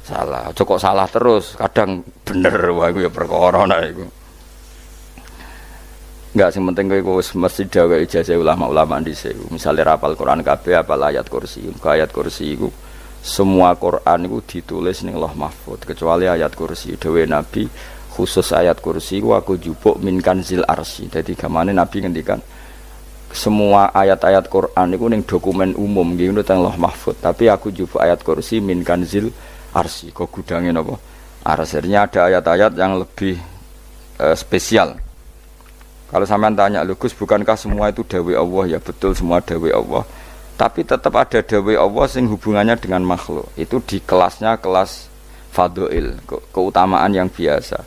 salah. Aja kok salah terus, kadang bener wae iku ya perkara nek iku. Enggak sing penting kowe wis mesti gawe ijazah ulama-ulama dhisik. Misale rapal Quran kabeh apal ayat kursi. Ayat kursi iku semua Quran iku ditulis ning Lauh Mahfuz kecuali ayat kursi. Dewe Nabi khusus ayat kursi iku aku jupuk min kanzil arsy. Dadi gamane Nabi ngendikan semua ayat-ayat Quran itu ning dokumen umum gitu teng Lauh Mahfuz, tapi aku jupuk ayat kursi min kanzil arsy. Kok gudange napa? Arsirnya ada ayat-ayat yang lebih spesial. Kalau sampean tanya, "Lho Gus, bukankah semua itu dawuh Allah?" Ya betul, semua dawuh Allah. Tapi tetap ada dawuh Allah sing hubungannya dengan makhluk. Itu di kelasnya kelas fadhil, keutamaan yang biasa.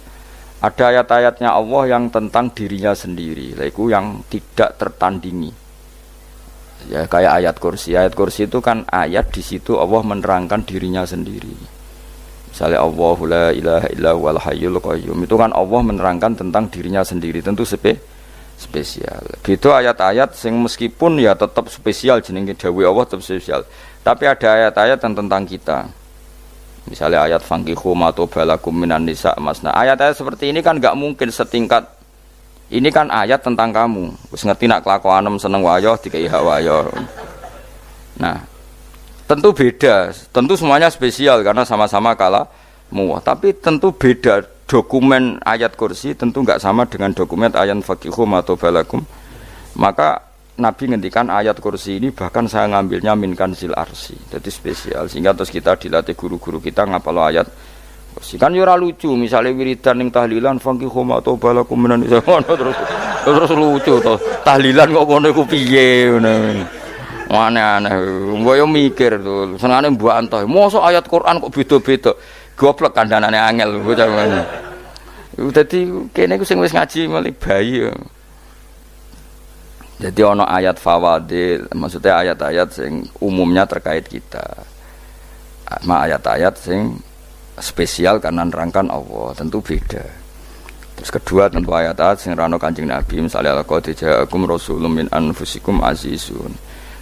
Ada ayat-ayatnya Allah yang tentang dirinya sendiri, itu yang tidak tertandingi. Ya kayak ayat kursi. Ayat kursi itu kan ayat di situ Allah menerangkan dirinya sendiri. Misalnya Allahu la ilaha illa huwal hayyul qayyum. Itu kan Allah menerangkan tentang dirinya sendiri, tentu spesial. Gitu ayat-ayat sing meskipun ya tetap spesial jenenge dawuh Allah tetap spesial. Tapi ada ayat-ayat yang tentang kita. Misalnya ayat fankihu ma tobalakum minan nisa masna. Ayat-ayat seperti ini kan enggak mungkin setingkat. Ini kan ayat tentang kamu. Wis ngerti nak kelakuanem seneng wayo dikai hak wayo. Nah, tentu beda. Tentu semuanya spesial karena sama-sama kalamu. Tapi tentu beda. Dokumen ayat kursi tentu enggak sama dengan dokumen ayat faqihu ma tobalakum. Maka Nabi ngendikan ayat kursi ini bahkan saya ngambilnya min kanzil arsy. Jadi spesial sehingga terus kita dilatih guru-guru kita ngapalo ayat kursi. Kan yo ora lucu misalnya wiridan ning tahlilan faqihu ma tobalakum minan terus lucu to. Tahlilan kok ngono iku piye ngono. Aneh-aneh. Mbok yo mikir to. Senengane mbok antoh. Mosok ayat Quran kok beda-beda. Goblok kandhanane angel bocah ngono. Dadi kene iku sing wis ngaji mulai bayi ya. Jadi ono ayat fawadil, maksudnya ayat-ayat sing umumnya terkait kita. Ayat-ayat sing spesial karena nerangkan Allah, tentu beda. Terus kedua tentu ayat-ayat sing rano Kanjeng Nabi, misalnya laqad ja'akum rasulun min anfusikum azizun.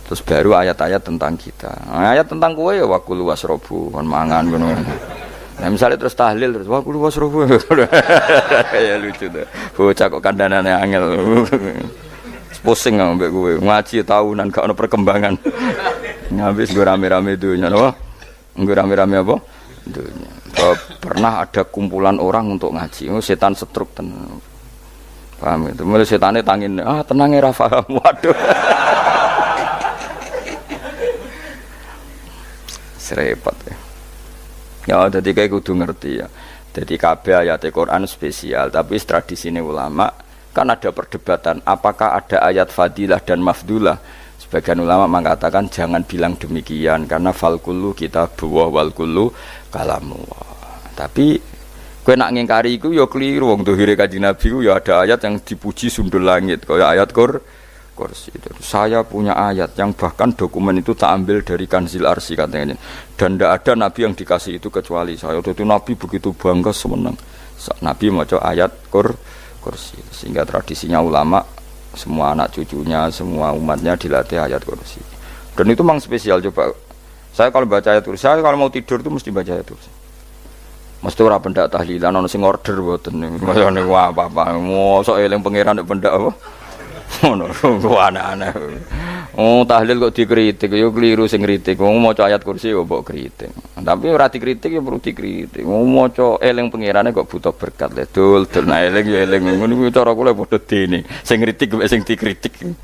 Terus baru ayat-ayat tentang kita. Ayat tentang kowe ya waqulu wasrobu, kon mangan ngono. Nah misalnya terus tahlil terus waqulu wasrobu. Ya lucu tuh. Bocah kok kandhanane angel. Pusing ambek kowe ngaji tahunan gak ono perkembangan. Habis gue rame-rame dunya apa? Gue rame-rame apa? Dunya. Pernah ada kumpulan orang untuk ngaji. Setan setruk tenan. Paham itu. Mulai setane tangin, tenang ya paham. Waduh. Serepot ya. Ya jadi kayak kudu ngerti ya. Jadi kabeh ayat Al-Qur'an spesial, tapi tradisine ulama kan ada perdebatan apakah ada ayat fadilah dan mafdulah. Sebagian ulama mengatakan jangan bilang demikian karena fal kullu kitabullah wal kullu kalamullah. Tapi kowe nak ngingkari iku ya keliru. Wong dohire Kanjeng Nabi ku ya ada ayat yang dipuji sundul langit kaya ayat kursi. Saya punya ayat yang bahkan dokumen itu tak ambil dari kanzil arsy katanya. Dan tidak ada nabi yang dikasih itu kecuali saya. Itu nabi begitu bangga semenang. Nabi maca ayat kursi. Sehingga tradisinya ulama semua anak cucunya, semua umatnya dilatih ayat kursi. Dan itu memang spesial. Coba saya kalau baca ayat kursi, saya kalau mau tidur itu mesti baca ayat kursi. Mesti ora pendak tahlilan ono sing order mboten niku apa-apa. Mosok eling pangeran nek pendak apa? Ngono kok aneh-aneh. Oh tahlil kok dikritik ya keliru sing kritik. Wong maca ayat kursi kok mbok kritik. Tapi ora dikritik ya perlu dikritik. Wong maca eling pangerane kok butuh berkat le dul nah eling ya eling ngono kuwi cara kula padha dene. Sing kritik mek sing dikritik.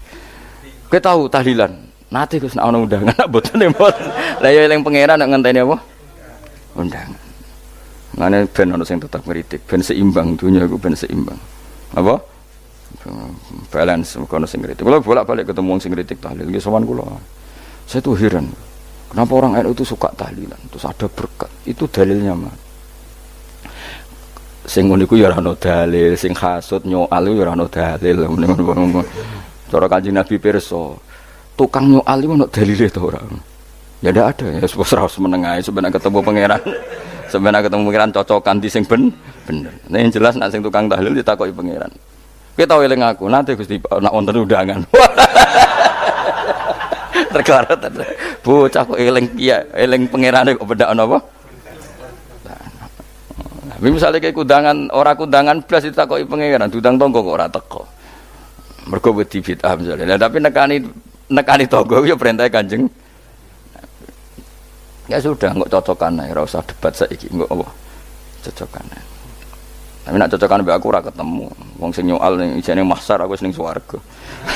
Kowe tahu tahlilan? Nate Gus nek ana undangan mboten mboten. Lah ya eling pangeran nek ngenteni apa? Undangan. Ngene ben ana sing tetep ngritik, ben seimbang dunya iku ben seimbang. Apa? Balance kono sing kritik. Kalau bolak-balik ketemu sing kritik tahlil nggih sowan kula. Saya tuh heran. Kenapa orang NU itu suka tahlilan? Terus ada berkat. Itu dalilnya, Mas. Sing ngono iku ya ora ono dalil, sing hasud nyoal ya ora ono dalil. Cara Kanjeng Nabi pirsa, tukang nyoal iku ono dalile to ora? Ya ndak ada. Ya harus menengahi sebenarnya ketemu pangeran. Sebenarnya ketemu pangeran cocokan di sing bener. Nah yang jelas nek sing tukang tahlil ditakoki pangeran. Kowe tau eling aku, nanti Gusti nak wonten undangan. Terkarat. Bocah kok eling iya, eling pangerane kok bedak napa? Misalnya kayak kudangan, orang kudangan blas ditakoki pangeran, dudang tonggo kok ora teko. Mergo wedi bid'ah misalnya. Nah, tapi nekani tonggo ya perintah Kanjeng. Ya sudah, nggak cocokan ae, ora usah debat saiki, nggak apa. Cocokan ae. Tapi nak cocokan mbek aku ora ketemu. Wong sing nyoal ning isine mahsyar aku ning swarga.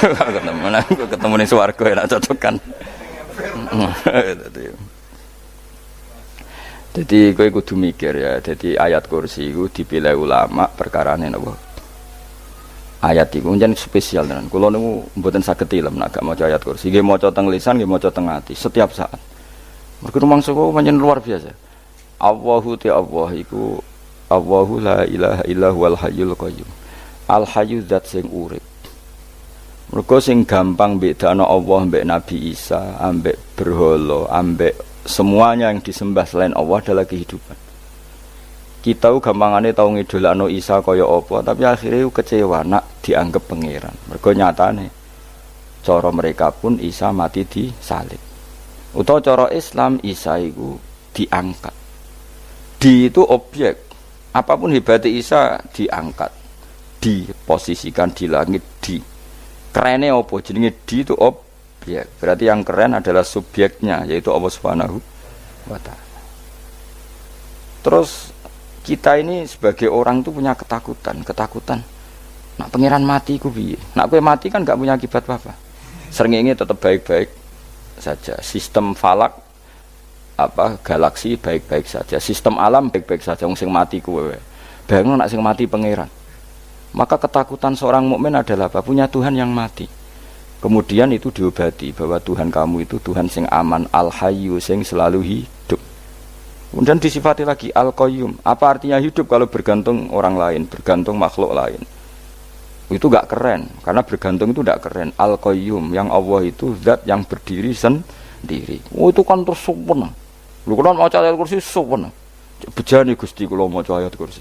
Ketemu aku ketemu ning swarga ya nak cocokan. Jadi kowe kudu mikir ya. Jadi ayat kursi itu dipilih ulama perkarane napa? Ayat iku njen spesial tenan. Kula niku mboten saged tilem nek gak maca ayat kursi. Nggih maca teng lisan, nggih maca teng ati setiap saat. Mergo rumangsa kok pancen luar biasa. Allahu ta Allah iku Allahu la ilaha illa huwal hayyul qayyum. Al hayyu zat sing urip. Mergo sing gampang bedakno Allah mbek Nabi Isa, ambek berhala, ambek semuanya yang disembah selain Allah adalah kehidupan. Kita gampangane tau ngidolakno Isa kaya apa, tapi akhirnya kecewa nak dianggap pangeran. Mergo nyatane cara mereka pun Isa mati disalib. Utawa cara Islam Isa iku diangkat. Di itu objek. Apapun hebatnya Isa diangkat. Diposisikan di langit di. Kerene apa jenenge di itu objek. Berarti yang keren adalah subjeknya, yaitu Allah Subhanahu wa ta'ala. Terus kita ini sebagai orang itu punya ketakutan. Nak pangeran mati ku piye? Nak kowe mati kan gak punya akibat apa-apa. Srengenge tetap baik-baik saja. Sistem falak galaksi baik-baik saja. Sistem alam baik-baik saja. Wong sing mati kowe. Bayangno nak sing mati pangeran. Maka ketakutan seorang mukmin adalah apa? Punya Tuhan yang mati. Kemudian itu diobati bahwa Tuhan kamu itu Tuhan sing aman, al-hayyu sing selalu hidup. Kemudian disifati lagi al-qayyum. Apa artinya hidup kalau bergantung orang lain, bergantung makhluk lain? Itu gak keren, karena bergantung itu gak keren. Al-qayyum, yang Allah itu zat yang berdiri sendiri. Oh itu kan terus sempurna. Lu kan maca ayat kursi sempurna. Bejane Gusti kula maca ayat kursi.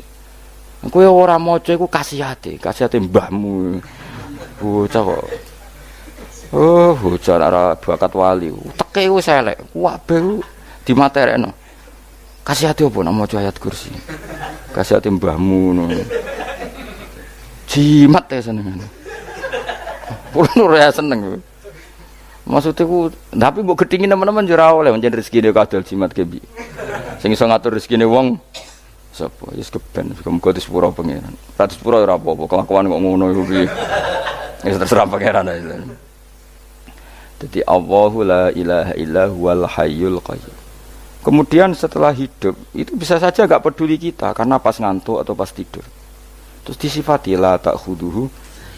Kowe ora maca iku kasihate mbahmu. Bocah kok. Oh, bocah ora bakat wali. Teke wis elek. Kabeh dimaterekno. Kasihate opo nek maca ayat kursi? Kasihate mbahmu ngono. Jimat ya seneng. Purun ora seneng. Maksudnya ku, tapi mbok gedhingi teman-teman yo ora oleh pancen rezekine kadal jimat kebi. Sing iso ngatur rezekine wong sapa? Wis keben, muga disepuro pangeran. Ra disepuro ora apa-apa, kelakuan kok ngono iku piye. Wis terserah pangeran ae. Jadi Allahu la ilaha illa huwal hayyul qayyum. Kemudian setelah hidup itu bisa saja enggak peduli kita karena pas ngantuk atau pas tidur. Terus disifati la ta'khuduhu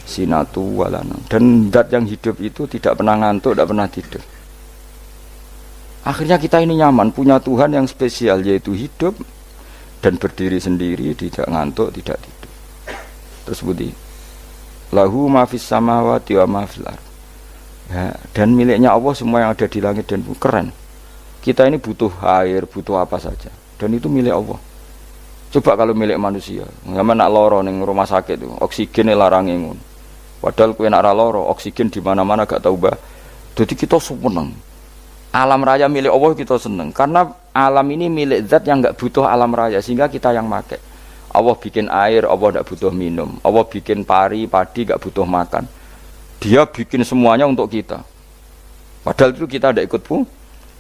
sinatu walana. Dan zat yang hidup itu tidak pernah ngantuk, tidak pernah tidur. Akhirnya kita ini nyaman punya Tuhan yang spesial yaitu hidup dan berdiri sendiri, tidak ngantuk, tidak tidur. Terus budi lahu ma fis samawati wa ma fil ardh. Ya, dan miliknya Allah semua yang ada di langit dan bumi. Keren. Kita ini butuh air, butuh apa saja, dan itu milik Allah. Coba kalau milik manusia, nggak nak loro neng rumah sakit itu, oksigen larang ngono. Padahal kowe nak loro, oksigen di mana-mana gak tahu bah. Jadi kita seneng. Alam raya milik Allah kita seneng, karena alam ini milik zat yang nggak butuh alam raya, sehingga kita yang make. Allah bikin air, Allah tidak butuh minum. Allah bikin padi nggak butuh makan. Dia bikin semuanya untuk kita. Padahal itu kita tidak ikut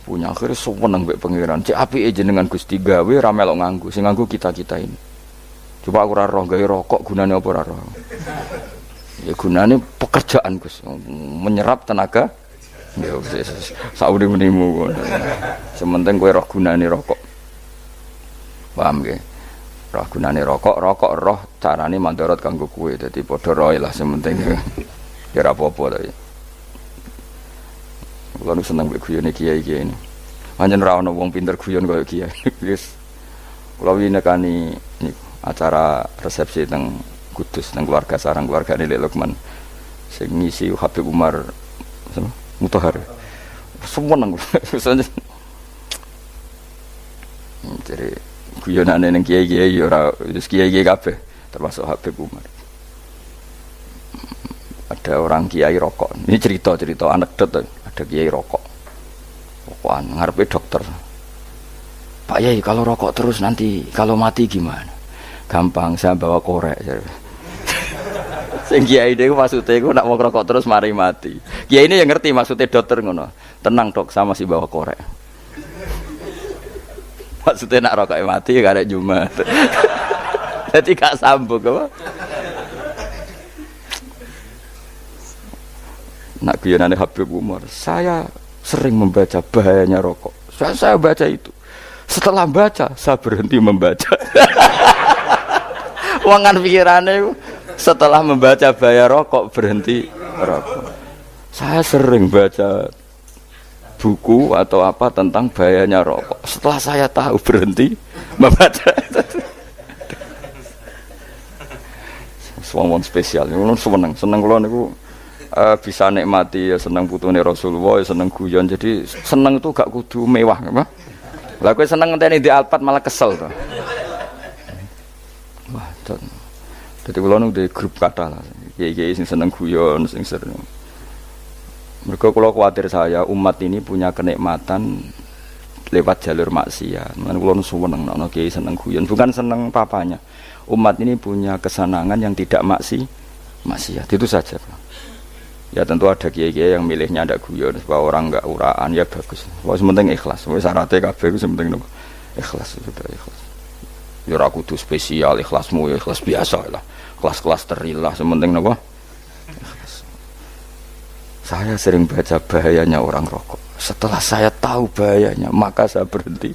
punya. Akhirnya seneng mbek pangeran. Cek apike jenengan Gusti gawe ra melok nganggo. Sing nganggo kita-kita ini. Coba aku ora roh gawe rokok gunane apa ora roh. Ya gunane pekerjaan Gus. Menyerap tenaga. Ya wis saurip-uripmu. Sementing kowe roh gunane rokok. Paham nggih? Roh gunane rokok roh carane mandorot kanggo kowe. Dadi padha roe lah sementing. Ya apa-apa ta ya. Kulo seneng mbek guyone kiai-kiai ini. Pancen ra ono wong pinter guyon kaya kiai. Wis kulo winekani niku acara resepsi teng Kudus teng keluarga sarang keluargane Lek Lukman. Sing ngisi Habib Umar Mutahar. Seneng. Jadi guyonane ning kiai-kiai ya ora wis kiai-kiai kabeh termasuk Habib Umar. Ada orang kiai rokok. Ini cerita anekdot. Ada kiai rokok. Rokokan ngarepe dokter. Pak Yai kalau rokok terus nanti kalau mati gimana? Gampang, saya bawa korek. Sing kiai niku maksude iku nak wong rokok terus mari mati. Kiai ini yang ngerti maksudnya dokter ngono. Tenang dok, sama si bawa korek. Maksudnya nak rokok mati gak ada Jumat. Jadi gak sambung apa? Nak guyonane Habib Umar, saya sering membaca bahayanya rokok. Saya baca itu. Setelah baca, saya berhenti membaca. Wangan pikirannya setelah membaca bahaya rokok berhenti rokok. Saya sering baca buku atau apa tentang bahayanya rokok. Setelah saya tahu berhenti membaca. Wong spesial, seneng kalau niku bisa nikmati ya seneng putune Rasulullah, ya seneng guyon. Jadi seneng itu gak kudu mewah, apa? Lah kowe seneng ngenteni di Alphard malah kesel to. Wah, jadi kalau nu di grup kata lah, kiai sing seneng guyon, sing sering. Mereka kalau khawatir saya umat ini punya kenikmatan lewat jalur maksiat. Mana kalau nu seneng, nono kiai seneng guyon, bukan seneng papanya. Umat ini punya kesenangan yang tidak maksiat, itu saja. Ya tentu ada kiai-kiai yang milihnya ada guyon, supaya orang enggak uraan ya bagus. Wah sementing ikhlas, syaratnya kabeh itu sementing ikhlas sudah ikhlas. Ya ora kudu spesial ikhlasmu ya ikhlas biasa lah. Kelas-kelas terilah sementing napa? Saya sering baca bahayanya orang rokok. Setelah saya tahu bahayanya, maka saya berhenti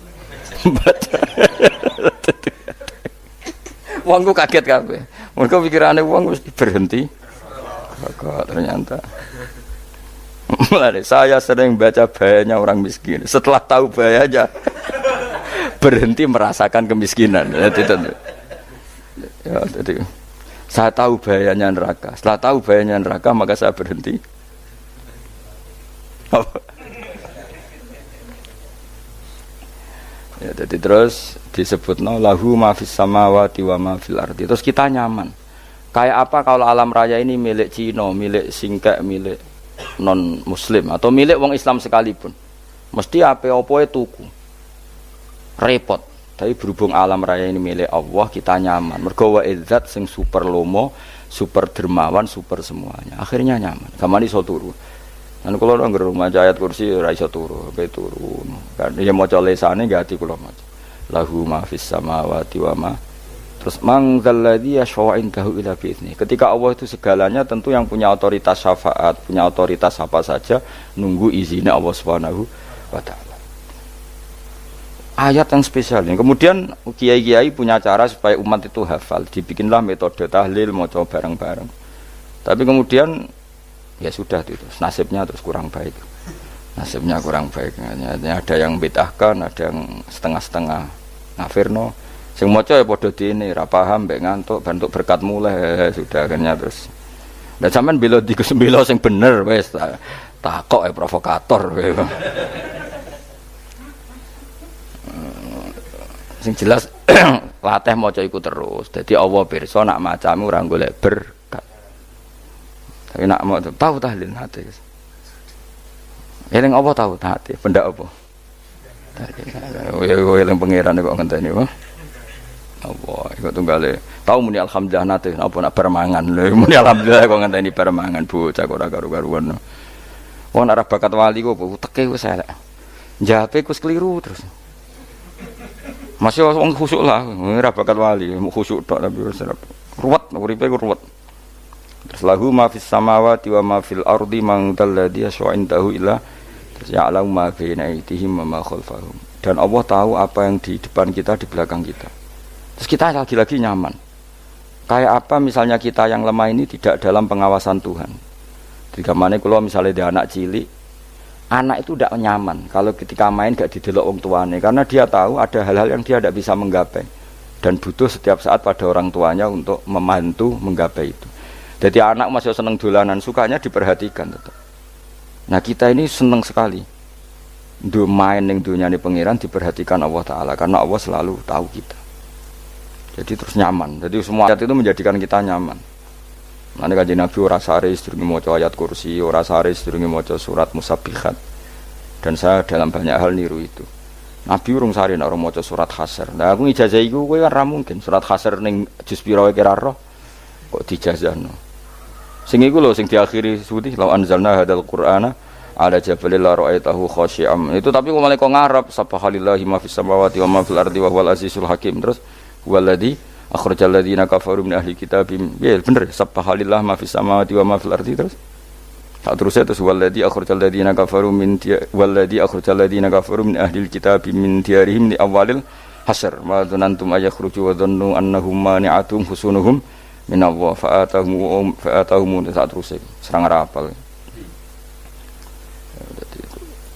baca. Wongku kaget kabeh. Mergo pikirane wong wis berhenti. Rokok ternyata. Mulai saya sering baca bahayanya orang miskin. Setelah tahu bahayanya, berhenti merasakan kemiskinan. Ya, jadi saya tahu bahayanya neraka. Setelah tahu bahayanya neraka, maka saya berhenti. Ya, jadi terus disebutno lahu ma fis samawati wa ma fil ardi. Terus kita nyaman. Kayak apa kalau alam raya ini milik Cina, milik singkek, milik non muslim atau milik wong Islam sekalipun. Mesti apa-apa tuku. Repot. Tapi berhubung alam raya ini milik Allah, kita nyaman. Mergo wa izzat sing super lomo, super dermawan, super semuanya. Akhirnya nyaman. Gamane iso turu. Lan kula nang rumah ayat kursi ora iso turu, pe turu. Kan ya maca lesane gati kula maca. Lahu ma fis samawati wa ma. Terus man dzalladzi yashfa'u indahu illa bi'izni. Ketika Allah itu segalanya, tentu yang punya otoritas syafaat, punya otoritas apa saja nunggu izinnya Allah Subhanahu wa taala. Ayat yang spesial ini. Kemudian kiai-kiai punya cara supaya umat itu hafal. Dibikinlah metode tahlil, mau coba bareng-bareng. Tapi kemudian ya sudah itu. Nasibnya terus kurang baik. Nasibnya kurang baik. Ada yang bid'ahkan, ada yang setengah-setengah ngafirno. Sing maca ya padha dene, ra paham mbek ngantuk, bentuk berkat mulai sudah akhirnya terus. Lah sampean bela di Gus bela sing bener wis takok provokator kowe. Sing jelas latih maca iku terus. Dadi Allah pirsa nak macamu ora golek berkat. Tapi nak mau tahu tahlil hati. Eling apa tahu hati? Benda apa? Ya eling pangeran kok ngenteni wae. Allah, iku tunggale. Tahu muni alhamdulillah nate apa nak permangan lho. Muni alhamdulillah kok ngenteni permangan bocah kok ora karo-karuan. Wong ora bakat wali kok teke wis elek. Njape kus keliru terus. Masih wong khusuk lah, ora bakat wali, khusuk tok tapi wis ruwet, uripe ku ruwet. Terus lahu ma fis samawati wa ma fil ardi man dalladhi yasha'indahu illa ya'lamu ma baina aydihim wa ma khalfahum. Dan Allah tahu apa yang di depan kita, di belakang kita. Terus kita lagi-lagi nyaman. Kayak apa misalnya kita yang lemah ini tidak dalam pengawasan Tuhan. Jika mana kalau misalnya dia anak cilik, anak itu tidak nyaman kalau ketika main gak didelok wong tuane, karena dia tahu ada hal-hal yang dia tidak bisa menggapai dan butuh setiap saat pada orang tuanya untuk membantu menggapai itu. Jadi anak masih seneng dolanan, sukanya diperhatikan tetap. Nah kita ini seneng sekali main yang dunia ini pengiran diperhatikan Allah Ta'ala, karena Allah selalu tahu kita. Jadi terus nyaman. Jadi semua ayat itu menjadikan kita nyaman. Nanti Kanjeng Nabi ora sare sedurunge maca ayat kursi, ora sare sedurunge maca surat Musabbihat. Dan saya dalam banyak hal niru itu. Nabi urung sare nek ora maca surat Hasyr. Lah aku ijazah iku kowe kan ra mungkin surat Hasyr ning juz pira wae kira roh kok dijazahno. Sing iku lho sing diakhiri suwi law anzalna hadzal qur'ana ala jabalil la ra'aitahu khashi'am. Itu tapi kok malah kok ngarep subhanallahi ma fis samawati wa ma fil ardi wa huwal azizul hakim. Terus waladzi akhrajal ladzina kafaru min ahli kitabim. Ya bener subhanallahi ma fis samawati wa ma fil ardi terus. Tak terusnya terus waladzi akhrajal ladzina kafaru min ahli kitabim min diyarihim li awalil hasyr. Wa dzanantum ayakhruju wa dhannu annahum mani'atum husunuhum min Allah fa'atahum tak terusnya serang rapal.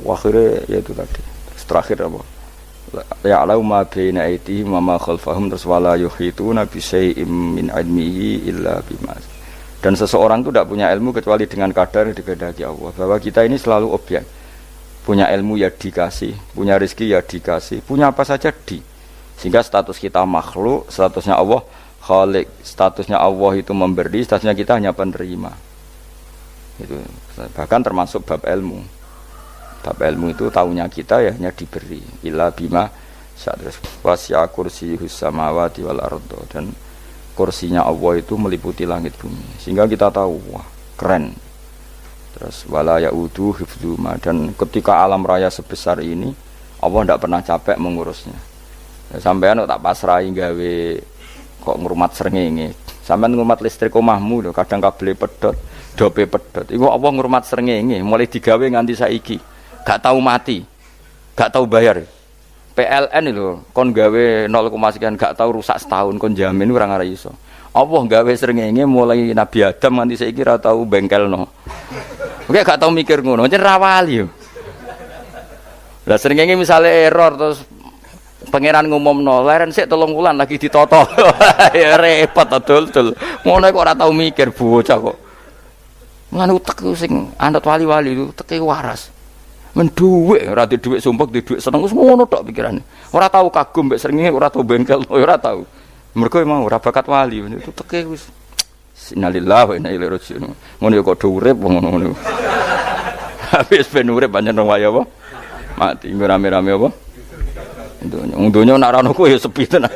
Akhirnya ya itu tadi. Terakhir apa? Ya'lamu ma baina aydihim wa ma khalfahum terus wala yuhituna bi syai'in min 'ilmihi illa bima. Dan seseorang itu tidak punya ilmu kecuali dengan kadar yang dikehendaki Allah. Bahwa kita ini selalu objek. Punya ilmu ya dikasih, punya rezeki ya dikasih, punya apa saja di. Sehingga status kita makhluk, statusnya Allah Khalik, statusnya Allah itu memberi, statusnya kita hanya penerima. Itu bahkan termasuk bab ilmu. Bab ilmu itu taunya kita ya hanya diberi. Illa bima syadras wasya kursiyus samawati wal ardo, dan kursinya Allah itu meliputi langit bumi. Sehingga kita tahu, wah keren. Terus wala yaudu hifdzuma, dan ketika alam raya sebesar ini Allah tidak pernah capek mengurusnya. Ya, sampean kok tak pasrahi gawe kok ngurmat srengenge. Sampean ngurmat listrik omahmu lho, kadang kabel pedhot, dope pedhot. Iku Allah ngurmat srengenge mulai digawe nganti saiki. Gak tahu mati. Gak tahu bayar. PLN itu kon gawe 0, sekian gak tahu rusak setahun kon jamin ora ngara iso. Allah gawe srengenge mulai Nabi Adam nganti saiki ora tahu bengkelno. Oke gak tahu mikir ngono, jen ra wali yo. Lah srengenge misale error terus pangeran ngumumno, leren sik 3 wulan lagi ditoto. Ya repot dul-dul. Ngono kok ora tahu mikir bocah kok. Lan utek sing anut wali-wali itu teke waras. Men dhuwit ora di dhuwit sumpek di dhuwit seneng wis ngono tok pikirane. Ora tahu kagum mbek srengenge, ora tahu bengkel, ora tahu. Mergo emang ora bakat wali itu teke wis innalillahi wa inna ilaihi raji'un. Ngono ya kok urip wong ngono. Habis ben urip pancen waya apa? Mati rame-rame apa? Donya nak ana kok ya sepi tenan.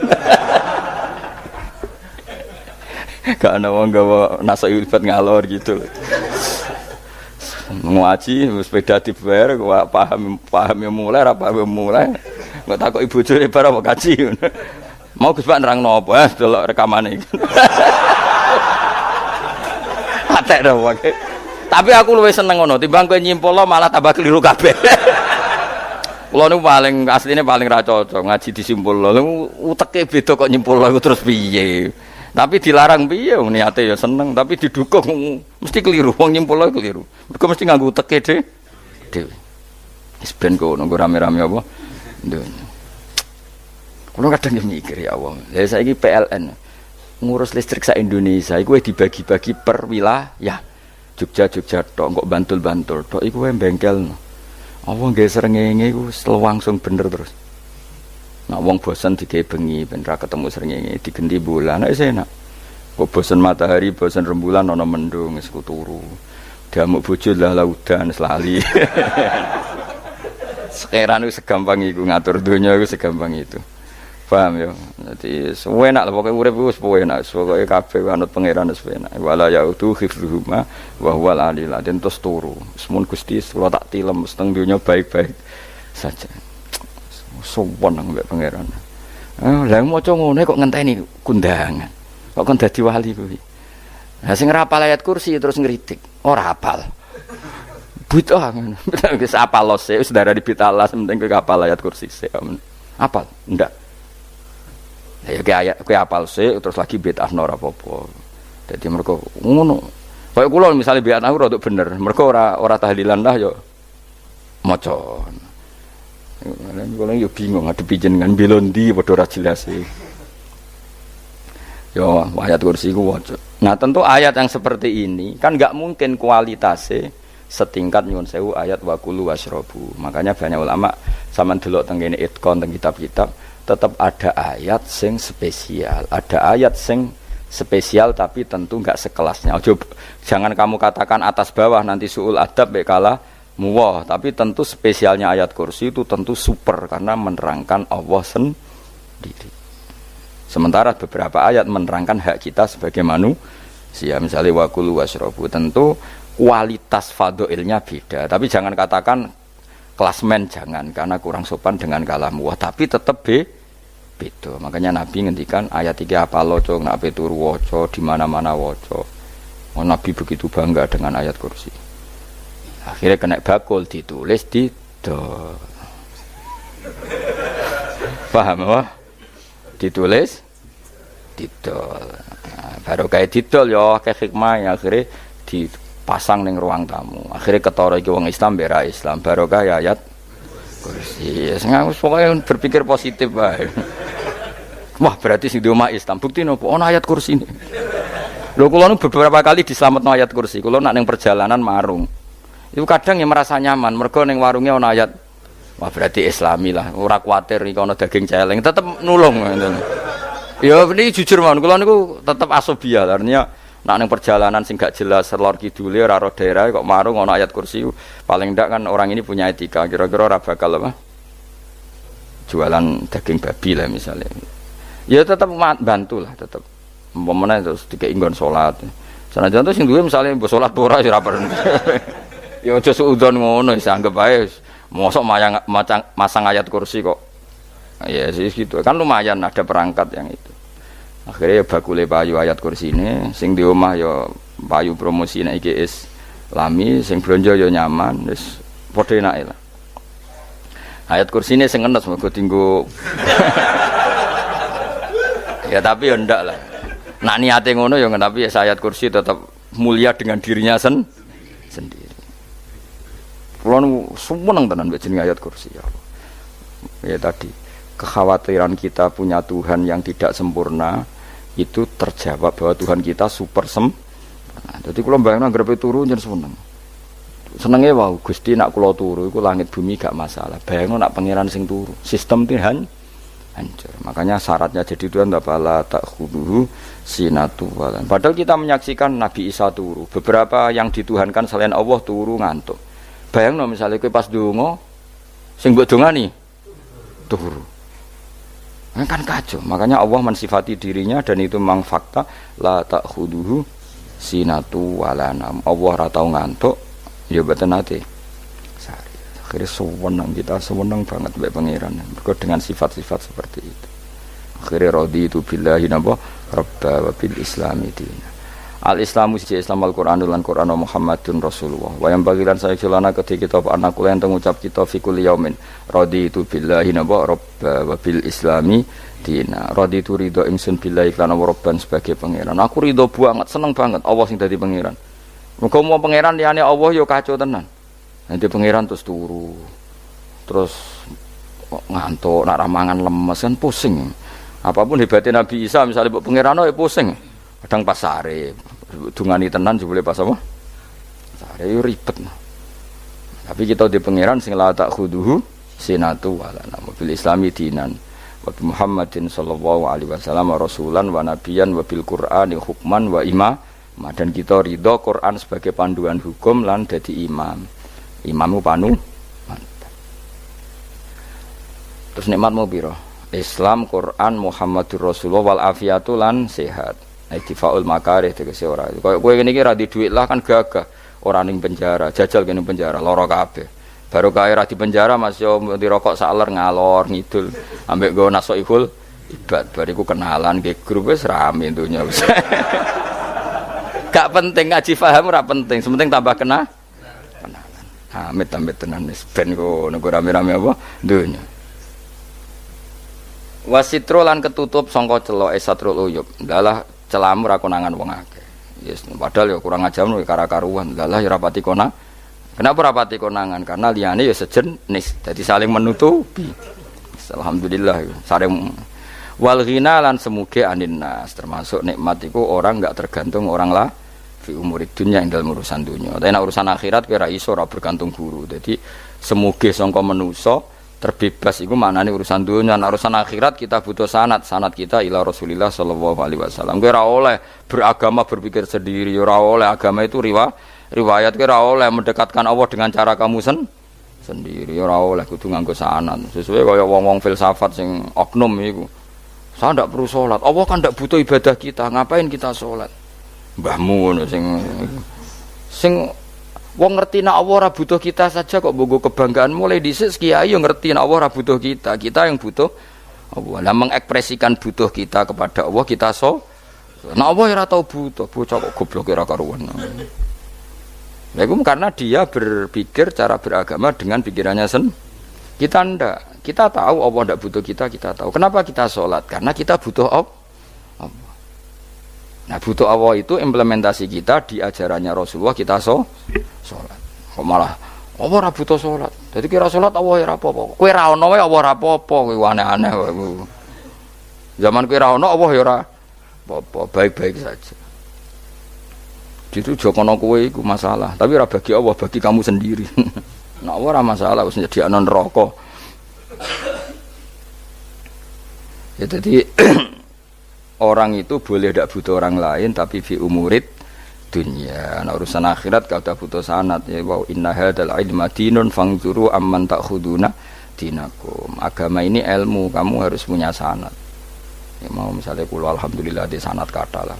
Gak ana wong gawa nasai ulfat ngalor gitu. Ngaji sepeda dibayar paham yang mulai ra paham mulai kok takok ibu bojone bar apa kaji mau Gus Pak nerangno apa delok rekamane atek dah wae tapi aku luwih seneng ngono timbang kowe nyimpulno malah tambah keliru kabeh. Kula niku paling asline paling ra cocok ngaji disimpulno uteke beda kok nyimpulno terus piye. Tapi dilarang piye wong niate ya seneng, tapi didukung mesti keliru, wong nyimpulno keliru. Mergo mesti nganggo teke dhewe. Wis ben kok nunggu rame-rame apa? Ndonya. Kulo kadang mikir ya Allah. Lah saiki PLN ngurus listrik sak Indonesia iku dibagi-bagi per wilayah. Jogja tok, kok Bantul tok iku wae bengkelno. Apa nggih srengenge iku langsung bener terus. Nak wong bosan digawe bengi ben ra ketemu srengenge digenti bulan nek enak. Kok bosan matahari, bosan rembulan ana mendung wis turu. Damuk bojo lah laudan selali. Sekarang wis segampang iku ngatur donya iku segampang itu. Paham ya? Dadi enak lah pokoke urip wis enak, pokoke kabeh anut pangeran wis enak. Wala yautu khifruhuma wa huwal alil adin terus turu. Semun Gusti kula tak tilem seteng donya baik-baik saja. Sopan nang mbek pangeran. Lah maca ngene kok ngenteni kundangan. Kok kon dadi wali kuwi. Lah sing ora hafal ayat kursi terus ngritik, ora hafal. Bid'ah ngono. Wis hafal lose, wis darah di bid'ah penting kowe hafal ayat kursi sik. Hafal? Ndak. Lah ya ayat kowe hafal sik terus lagi bid'ah ora apa-apa. Dadi mergo ngono. Kaya kula misale bid'ah ora bener, mergo ora tahlilan lah yo maca. Kalau yo bingung ngadepi jenengan belon ndi padha ora jelas iki. Yo ayat kursi ku waca. Nah, tentu ayat yang seperti ini kan enggak mungkin kualitasnya setingkat nyuwun sewu ayat waqulu wasrobu. Makanya banyak ulama sampean delok teng kene itqon teng kitab-kitab tetap ada ayat sing spesial. Ada ayat sing spesial tapi tentu enggak sekelasnya. Jangan kamu katakan atas bawah nanti suul adab kalah muwah, tapi tentu spesialnya ayat kursi itu tentu super karena menerangkan Allah sendiri. Sementara beberapa ayat menerangkan hak kita sebagai manusia, misalnya wakulu wasrobu, tentu kualitas fadhailnya beda. Tapi jangan katakan klasmen, jangan, karena kurang sopan dengan kalam wah, tapi tetap beda. Makanya Nabi ngendikan ayat 3 apa loco, nak turu waca di mana-mana waca. Oh, Nabi begitu bangga dengan ayat kursi. Akhirnya kena bakul ditulis di paham apa? Ditulis didol. Nah, baru kayak didol ya kayak hikmah ya, akhirnya dipasang ning ruang tamu. Akhirnya ketara iki wong Islam bera Islam baru kayak ayat kursi. Sengaja pokoknya berpikir positif bae. Wah, berarti sing di omah Islam bukti nopo ono ayat kursi ini. Lho kula nu beberapa kali diselametno ayat kursi. Kula nak ning perjalanan marung. Itu kadang yang merasa nyaman mergo ning warunge ono ayat. Wah, berarti Islami lah. Ora kuwatir iki ono daging celeng, tetep nulung ngoten. Ya ini jujur mawon, kula niku tetep asobia, artinya nak ning perjalanan sing gak jelas lor kidule ora ro daerah kok marung ana ayat kursi, paling ndak kan orang ini punya etika, kira-kira ora bakal apa? Jualan daging babi lah misalnya. Ya tetep bantu lah, tetep. Umpamane terus dikek nggon salat. Sanajan to sing duwe misale mbok salat ora ya ora perlu. Ya aja suudon ngono, wis anggap ae mosok masang ayat kursi kok. Ya sih gitu kan lumayan ada perangkat yang itu. Akhirnya ya bakule payu ayat kursi ini, sing di omah ya payu promosi nek iki Islami, sing blonjo ya nyaman, wis padha enake lah. Ayat kursi ini sing enes mergo dinggo. Ya tapi ya ndak lah. Nak niate ngono ya tapi ya ayat kursi tetap mulia dengan dirinya sendiri. Kulo seneng tenan mbek jeneng ayat kursi ya. Ya tadi kekhawatiran kita punya Tuhan yang tidak sempurna itu terjawab bahwa Tuhan kita super sempurna. Jadi kalau bayangkan grepe turu jeneng seneng. Senenge wae Gusti nak kula turu iku langit bumi gak masalah. Bayangno nak pangeran sing turu, sistem Tuhan hancur. Makanya syaratnya jadi Tuhan bala takhuduhu sinatu walan. Padahal kita menyaksikan Nabi Isa turu. Beberapa yang dituhankan selain Allah turu ngantuk. Bayangno misalnya kowe pas donga sing mbok dongani turu. Kan kacau, makanya Allah mensifati dirinya dan itu memang fakta la ta'khuduhu sinatu walanam. Allah ora tau ngantuk ya mboten nate sari. Akhirnya sewenang kita sewenang banget mbek pangeran mergo dengan sifat-sifat seperti itu. Akhirnya raditu billahi napa rabba wa bil islami dina. Al-Islamu siji Islam Al-Qur'anul lan Qur'an Muhammadun Rasulullah. Wa yang bagilan saya celana ketika kita anak kula enten ngucap kita fi kulli yaumin raditu billahi naba rabba wa bil islami dina. Raditu ridho ingsun billahi lan rabban sebagai pangeran. Aku ridho banget, seneng banget Allah sing dadi pangeran. Muga mau pangeran liyane Allah ya kacau tenan. Nanti pangeran terus turu. Terus ngantuk, nak ramangan lemes kan pusing. Apapun hebatnya Nabi Isa misalnya pangeran ya pusing. Kadang pas sare, dungani tenan jebule pas apa? Sare yo ribet. Tapi kita di pangeran sing la ta'khuduhu sinatu wala bil islami dinan wa Muhammadin sallallahu alaihi wasallam rasulan wa nabiyan wa bil qur'ani hukman wa imam. Dan kita ridho Quran sebagai panduan hukum lan dadi imam. Imamu panu mantap. Terus nikmatmu piro? Islam, Quran, Muhammadur Rasulullah wal afiatu lan sehat. Difaul makarih tegese ora. Kowe ngene iki ra di dhuwit lah kan gagah. Ora ning penjara, jajal kene penjara lara kabeh. Baru kae ra di penjara Mas yo dirokok saler ngalor ngidul ambek nggo nasoihul ibad bariku kenalan ke grup wis rame dunya wis. Gak penting ngaji paham ora penting, sementing tambah kenalan. Amit-amit tenan wis ben ngono rame-rame apa dunya. Wasitro lan ketutup sangka celoke satrul uyub. Dalah celamu ra konangan wong akeh. Yes, padahal ya kurang ajar no kara-karuan. Dalah ya rapati konang. Kenapa rapati konangan? Karena liyane ya sejenis. Jadi saling menutupi. Alhamdulillah saling wal ghina lan semuge aninnas termasuk nikmat iku orang enggak tergantung orang lah fi umurid dunya ing dalem urusan dunya. Tapi nek urusan akhirat kira iso ora bergantung guru. Jadi semuge sangka manusa terbebas iku maknane urusan dunia, urusan akhirat kita butuh sanad kita ila Rasulillah sallallahu alaihi wasallam. Kowe ora oleh beragama berpikir sendiri, ora oleh agama itu riwayat kowe ora oleh mendekatkan Allah dengan cara kamu sendiri, ora oleh kudu nganggo sanad. Sesuai kaya wong-wong filsafat sing oknum iku. Saya ndak perlu salat. Allah kan ndak butuh ibadah kita, ngapain kita salat? Mbahmu ngono sing wong ngerti nek Allah ora butuh kita saja kok bogo kebanggaan mulai dhisik kiai yo ngerti nek Allah ora butuh kita yang butuh Allah. Lah mengekspresikan butuh kita kepada Allah kita nek Allah ora tau butuh, bocah kok goblok ora karuan. Nah, itu karena dia berpikir cara beragama dengan pikirannya kita ndak. Kita tahu Allah ndak butuh kita tahu. Kenapa kita sholat? Karena kita butuh Allah. Nah, butuh Allah itu implementasi kita di ajarannya Rasulullah kita sholat. Kok malah Allah ora butuh sholat. Jadi kira sholat Allah ora apa-apa. Kowe ra ono wae Allah ora apa-apa, kowe aneh-aneh wae. Zaman kowe ra ono Allah ya ora apa-apa, baik-baik saja. Itu jokono kowe iku masalah, tapi ora bagi Allah, bagi kamu sendiri. Nek Allah ora masalah wis nyediakno neraka. Ya jadi orang itu boleh tidak butuh orang lain tapi fi umurid dunia. Nah, urusan akhirat kau tak butuh sanad ya wa inna hadzal ilma dinun fangzuru amman ta'khuduna dinakum. Agama ini ilmu, kamu harus punya sanad. Ya mau misalnya kula alhamdulillah di sanad kata lah.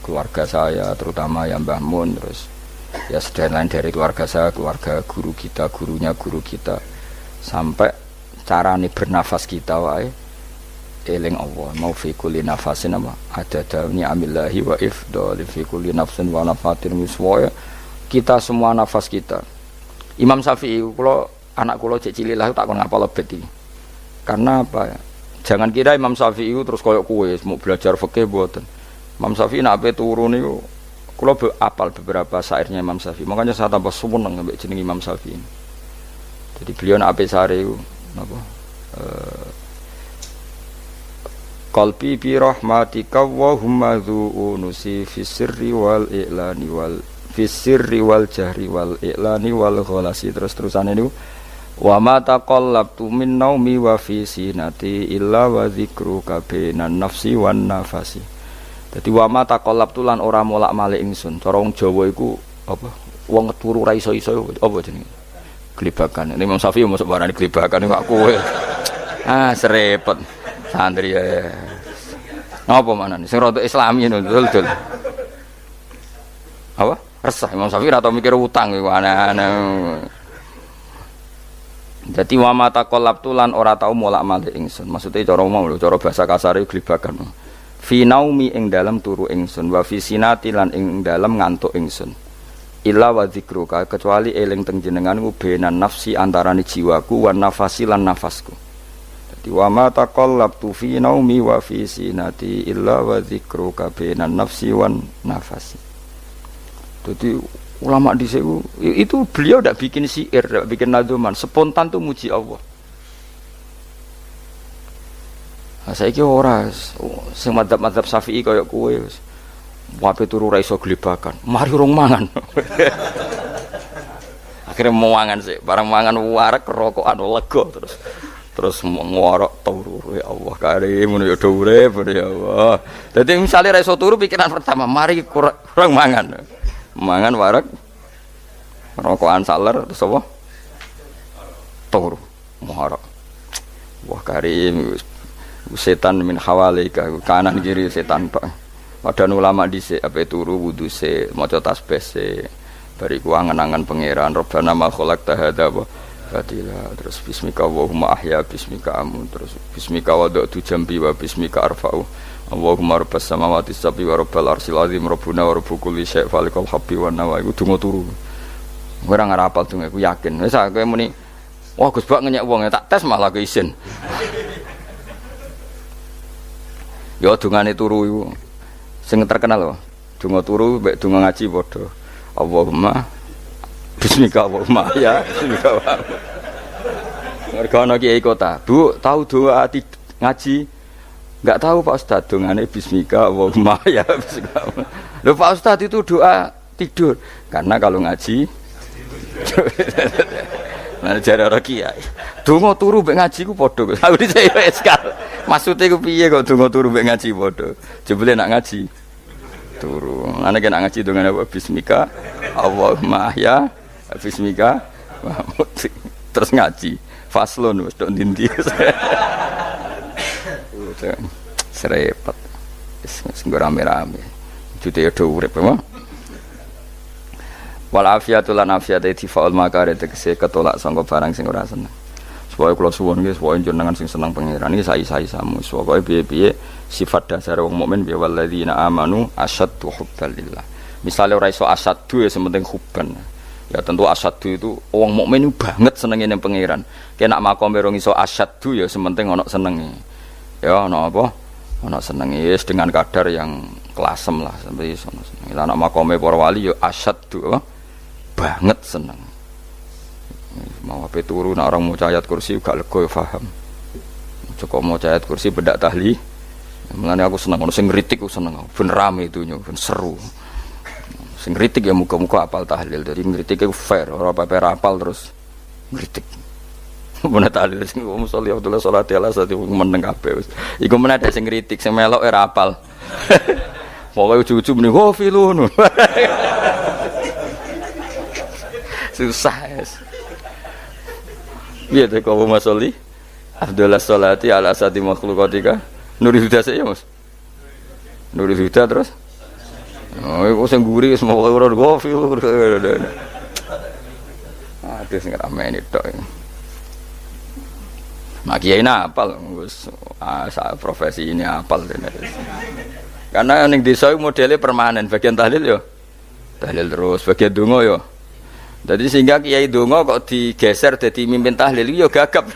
Keluarga saya terutama yang Mbah Mun terus ya sedaya lain dari keluarga saya, keluarga guru kita, gurunya guru kita sampai carane bernafas kita wae eling Allah mau fi kulli nafasin apa ada dauni amillahi wa ifdal fi kulli nafsin wa nafatin wiswa kita semua nafas kita. Imam Syafi'i kula anak kula cek cilik lah tak kon ngapal lebet iki. Karena apa ya? Jangan kira Imam Syafi'i terus koyo kowe mau belajar fikih mboten. Imam Syafi'i nek ape turu niku kula apal beberapa syairnya Imam Syafi'i. Makanya saya tambah seneng ambek jeneng Imam Syafi'i. Jadi beliau nek ape sare napa qalbi bi rahmatika wa humma dzu'unusi fis sirri wal i'lani wal fis sirri wal jahri wal i'lani wal ghalasi terus-terusan niku wa ma taqallabtu min naumi wa fi sinati illa wa dzikruka bainan nafsi wan nafasi. Dadi wa ma taqallabtu lan ora molak-malik ingsun. Cara wong Jawa iku apa? Wong turu ra iso-iso apa jenenge? Glibakan. Imam Syafi'i mosok barani glibakan kok kowe. Serepet. Santri ya. Napa manane? Sing rada Islami dul. Apa? Resah Imam Syafi'i ora tau mikir utang iku aneh-aneh. Dadi wa mata qallabtu lan ora tau molak-malik ingsun. Maksude cara umum lho, cara bahasa kasare glibakan. Fi naumi ing dalem turu ingsun wa fi sinati lan ing dalem ngantuk ingsun. Illa wa dzikruka kecuali eling teng jenenganku benan nafsi antarane jiwaku wan nafasi lan nafasku. Wa ma taqallabtu fi naumi wa fi sinati illa wa dzikruka bainan nafsi wan nafasi. Jadi ulama di situ itu beliau tidak bikin syair, tidak bikin nadzuman, spontan tuh muji Allah. Nah, saiki ora sing madzhab Syafi'i kaya kowe wape turu ra iso glebakan. Mari urung mangan. Akhirnya mau mangan sih, barang mangan warek rokokan lega terus ngorok turu ya Allah karim ngono ya urip ya Allah. Dadi misale ra iso turu pikiran pertama mari kurang mangan. Mangan warek rokokan saler terus apa? Turu ngorok. Wah karim setan min hawalika kanan kiri setan Pak. Padahal ulama dhisik ape turu wudu se maca tasbih se bariku angen-angen pangeran Rabbana ma khalaqta hadza Fatilah terus bismika Allahumma ahya bismika amun terus bismika wada'tu jambi wa bismika arfa'u Allahumma rabbas samawati sab'i wa rabbal arsyil azim rabbuna wa rabbu kulli syai' falikal habbi wan nawa iku donga turu ora ngarapal donga iku yakin wis kowe muni wah Gus Bak ngenyek wong tak tes malah keisen ya dongane turu iku sing terkenal lho donga turu mek donga ngaji padha Allahumma bismika Allahumma ya bismika mereka ana kiai kota Bu tahu doa ngaji enggak tahu Pak Ustaz dongane bismika Allahumma ya bismika lho Pak Ustaz itu doa tidur karena kalau ngaji Lah jare ora kiai. Donga turu mbek ngaji ku padha. Aku dhisik yo eskal. Maksude ku piye kok donga turu mbek ngaji padha. Jebule nak ngaji turu. Ana kena ngaji dongane apa bismika Allahumma ya bismika terus ngaji. Faslon wis tok ndi-ndi. Serepet. Wis rame-rame. Jute yo urip apa? Wal afiatul lan afiat itifaul makare tegese ketolak sangka barang sing ora seneng. Supaya kula suwun nggih supaya jenengan sing seneng pangeran iki sai-sai samu. Supaya piye-piye sifat dasar wong mukmin ya walladzina amanu asyaddu hubbalillah. Misale ora iso asyaddu ya sementing hubban. Ya tentu asyaddu itu wong mukmin banget senenge ning pangeran. Kena makome rong iso asyaddu ya sementing ana senenge. Ya ana apa? Ana senenge wis dengan kadar yang klasem lah sampai iso seneng. Lah ana makome para wali ya asyaddu apa? Banget seneng. Mau apa turu nak orang mau ayat kursi gak lega paham. Cukup mau ayat kursi bedak tahli. Mulane aku seneng ono sing ngritik aku seneng. Ben rame itunya, ben seru. Sing ngritik ya muga-muga apal tahlil. Jadi ngritik iku fair, ora apa-apa apal terus ngritik. Mun tahlil sing musolli Abdullah sholati ala sate meneng kabeh wis. Iku men ada sing ngritik sing melok ora apal. Pokoke ujug-ujug muni ho filun. Susah es. Biar tu kau masoli, Abdullah Solati ala asati makhlukatika. Nuri Huda saya mas. Nuri Huda terus. Oh, aku sengguri semua orang gofil. Aduh, sekarang main itu. Makiai apal, profesi ini apal. Karena yang desa modelnya permanen. Bagian tahlil yo, tahlil terus. Bagian dungo yo. Jadi sehingga kiai donga kok digeser dadi mimpin tahlil yo gagap.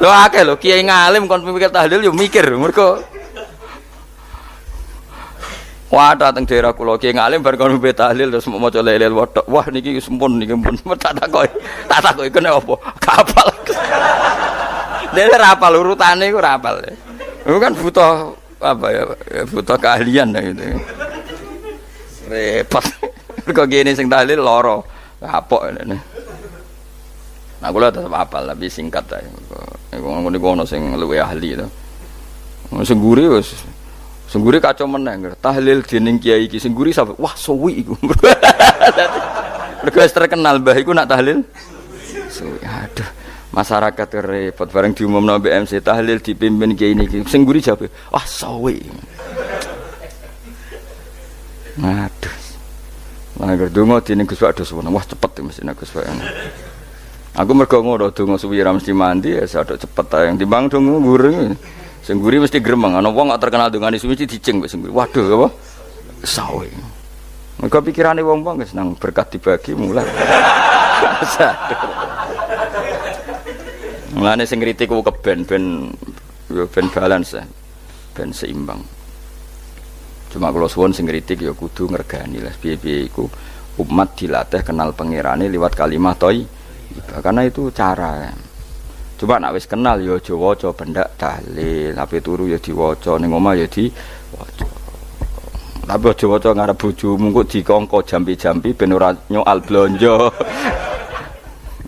Lho akeh lho kiai ngalim kon mikir tahlil yo mikir mergo wah dateng daerah kula kiai ngalim bar kon mimpin tahlil terus maca lelel wedok. Wah niki sempun niki pun tak takoki kene apa? Kapal. Dene ra apal urutane iku ra apal. Iku kan butuh apa ya? Butuh keahlian gitu. Repot. Kok gini sing tahlil loro. Kapok ngene. Nah kula tetep apal tapi singkat ae. Iku ngono sing luwih ahli to. Sing guri wis sing guri kacau meneh. Tahlil dening kiai iki sing guri sampe wah suwi iku. Mergo terkenal mbah iku nak tahlil. Suwi. Aduh. Masyarakat repot bareng diumumno BMC tahlil dipimpin kiai niki. Sing guri jabe wah suwi. Aduh. Lah donga dene Gus Pak dos wah cepet mesti Gus Pak. Aku mergo ngono donga suwi ra mesti mandi ya sadok cepet ae timbang donga gureng. Sing guri mesti gremeng ana wong gak terkenal dongane suwi mesti dicing wis sing guri. Waduh apa? Sawe. Mergo pikirane wong-wong wis nang berkat dibagi mulai. Mulane sing kritik ku keben ben balance ben seimbang. Cuma kalau suwon sing kritik ya kudu ngergani lah piye-piye iku umat dilatih kenal pangerane liwat kalimat thayyibah karena itu cara. Coba nek wis kenal ya aja waca bendak tahlil, tapi turu ya diwaca ning omah ya diwaca. Tapi aja waca ngarep bojomu kok dikongko jampi-jampi ben ora nyoal blonjo.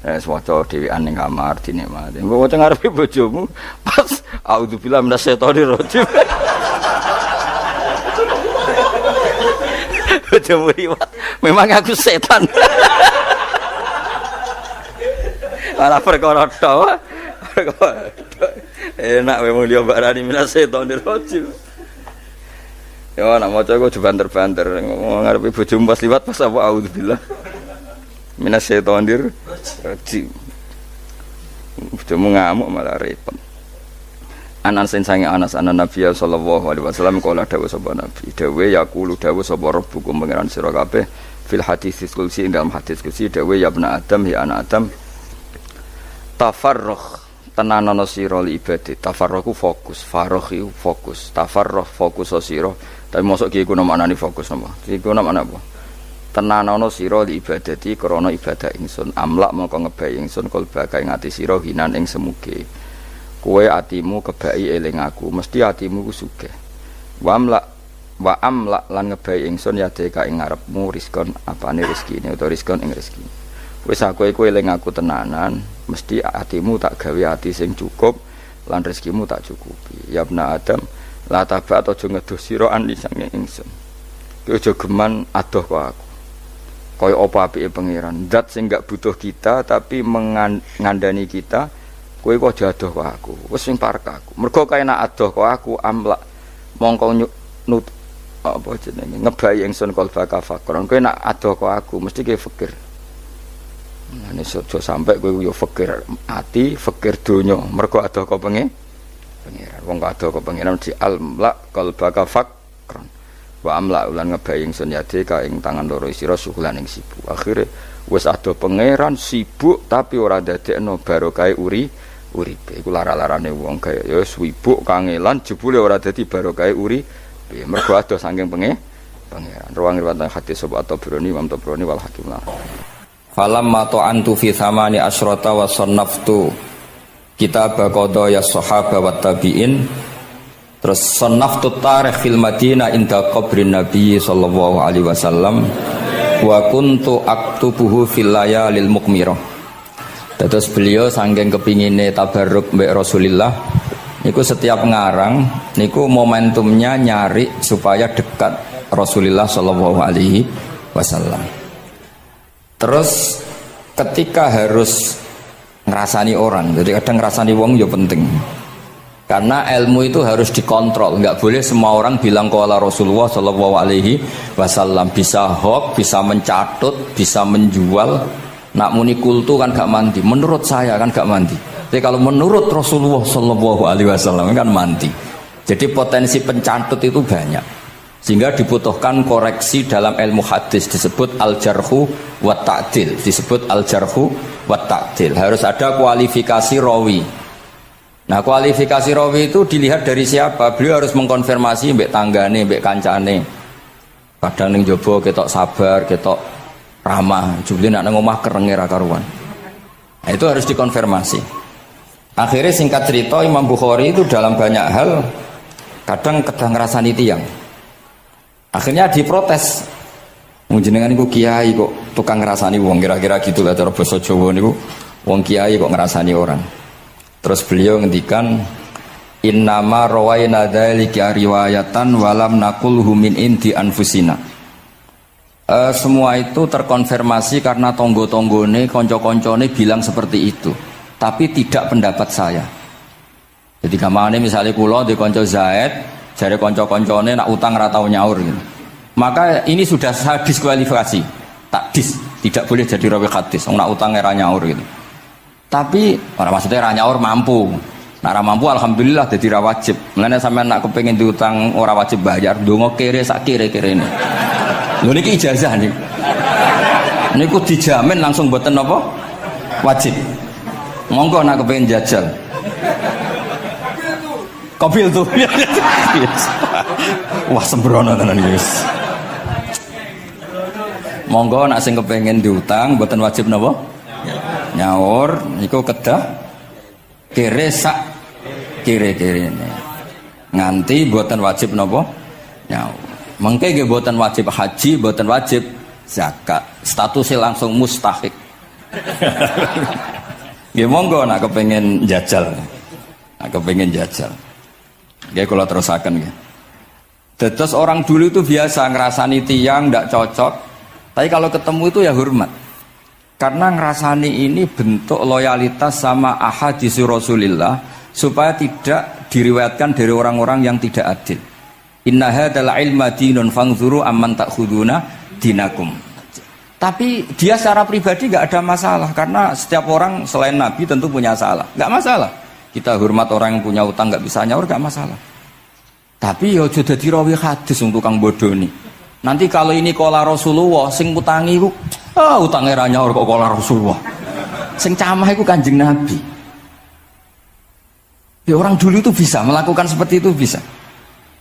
Waca dhewean ning kamar dinikmati. Engko waca ngarepe bojomu pas auzubillahi minasyaitonir rajim. Bojomu riwat, memang aku setan. Ala perkara tok. Enak memang dia barani minasyaitonir rajim. Ya nak maca kok banter-banter ngarepe bojomu pas liwat pas apa auzubillah. Minasyaitonir rajim. Bojomu ngamuk malah repot. Anas sange Anas anan Nabi sallallahu alaihi wasallam kala dawuh sapa Nabi dawuh yaqulu dawuh sapa rabbukum pangeran sira kabeh fil hadis qudsi dalam hadis qudsi dawuh ya ibnu adam ya anak adam tafarrugh tenanono sira li ibadah tafarrugh fokus faragh fokus tafarrugh fokus sira tapi mosok ki iku maknane fokus napa iku maknane apa tenanono sira li ibadati krana ibadah ingsun amlak mongko ngebayi ingsun kalbaka ing ati sira hinan ing semuge kowe atimu kebaki eling aku mesti atimu ku sugih wamla wa amla lan ngebai ingsun ya deka ing ngarepmu rizkon apane rezekine utawa rizkon ing rezeki. Wis aku iku eling aku tenanan, mesti atimu tak gawe ati sing cukup lan rezekimu tak cukupi. Ya bna Adam, la tabat aja ngedoh sira ani sange ingsun. Kowe aja geman adoh kok aku. Kaya apa apike pangeran, zat sing gak butuh kita tapi mengandani kita, kowe kok aja adoh kok aku. Wis sing parek aku. Mergo kae nek adoh kok aku amla mongko nut apa jenenge ngebai ingsun kalbaka fakron. Kowe nek adoh kok aku mesti kowe fikir. Ini sojo sampai gue yo fikir ati, fikir dunya. Mergo adoh kok pengiran. Wong adoh kok pengiran di almla kalbaka fakron. Wa amla ulan ngebai ingsun yade ka ing tangan loro sira sukulan ing sibuk. Akhire wis adoh pangeran sibuk tapi ora dadekno barokah uripe. Iku lara-larane wong kaya ya sibuk kangelan jebule ora dadi barokah uripe. Mergo adoh saking pangeran. Ruang riwayat hadis sapa Tabrani Imam Tabrani wal Hakim lah. Falamma ta'antu fi thamani asyrata wa sannaftu kitab qada ya sahaba wa tabi'in. Terus sannaftu tarikh fil Madinah inda qabrin Nabi sallallahu alaihi wasallam wa kuntu aktubuhu fil layalil muqmirah. Terus beliau saking kepingine tabarruk mbek Rasulullah niku setiap ngarang niku momentumnya nyari supaya dekat Rasulullah sallallahu alaihi wasallam. Terus ketika harus ngerasani orang, jadi kadang ngerasani wong ya penting. Karena ilmu itu harus dikontrol, nggak boleh semua orang bilang qala Rasulullah sallallahu alaihi wasallam, bisa hoax, bisa mencatut, bisa menjual. Nak muni kultu kan gak mandi, menurut saya kan gak mandi. Jadi kalau menurut Rasulullah sallallahu alaihi wasallam kan mandi. Jadi potensi pencatut itu banyak. Sehingga dibutuhkan koreksi dalam ilmu hadis disebut al-jarhu wa ta'dil, disebut al-jarhu wa ta'dil. Harus ada kualifikasi rawi. Nah, kualifikasi rawi itu dilihat dari siapa? Beliau harus mengkonfirmasi mbek tanggane, mbek kancane. Kadang ning jaba ketok sabar, ketok ramah, jebule nek nang omah kerenge ra karuan. Nah, itu harus dikonfirmasi. Akhirnya singkat cerita Imam Bukhari itu dalam banyak hal kadang ngrasani tiyang. Akhirnya diprotes. Wong jenengan niku kiai kok tukang ngrasani wong, kira-kira gitulah cara basa Jawa niku. Wong kiai kok ngrasani orang. Terus beliau ngendikan innama rawaina dzalika riwayatan walam naqulhu min indi anfusina. Semua itu terkonfirmasi karena tonggo-tonggone, konco-koncone bilang seperti itu. Tapi tidak pendapat saya. Jadi gamane misalnya kula di konco Zaid jare konco-koncone nak utang ora tau nyaur gitu. Maka ini sudah saya diskualifikasi. Takdis, tidak boleh jadi rawi hadis. Nak utang ora nyaur gitu. Tapi orang maksudnya ora nyaur mampu. Nak ora mampu alhamdulillah dadi ra wajib. Mulane sampean nak kepengin diutang ora wajib bayar, ndonga kere sak kere-kerene. Lho niki ijazah niku. Niku dijamin langsung mboten apa? Wajib. Monggo nak kepengin jajal. Kobil tuh. Wah sembrono tenan iki wis. Monggo nak sing kepengin diutang mboten wajib napa? Nyaur niku kedah kere sak kere-kerene. Nganti mboten wajib napa? Nyaur. Mengke nggih mboten wajib haji, mboten wajib zakat. Statusnya langsung mustahik. Nggih monggo nak kepengin jajal. Nak kepengin jajal. Nggih kula terusaken nggih. Terus orang dulu itu biasa ngerasani tiang tidak cocok, tapi kalau ketemu itu ya hormat. Karena ngerasani ini bentuk loyalitas sama ahadits Rasulillah supaya tidak diriwayatkan dari orang-orang yang tidak adil. Inna hadzal ilma dinun fanzuru amman ta'khuduna dinakum. Tapi dia secara pribadi nggak ada masalah karena setiap orang selain Nabi tentu punya salah, nggak masalah. Kita hormat orang yang punya utang nggak bisa nyaur nggak masalah. Tapi ya aja dadi rawi hadis untuk tukang bodoni. Nanti kalau ini qala Rasulullah sing utangi ku utange ra nyaur kok qala Rasulullah. Sing camah iku Kanjeng Nabi. Ya orang dulu itu bisa melakukan seperti itu bisa.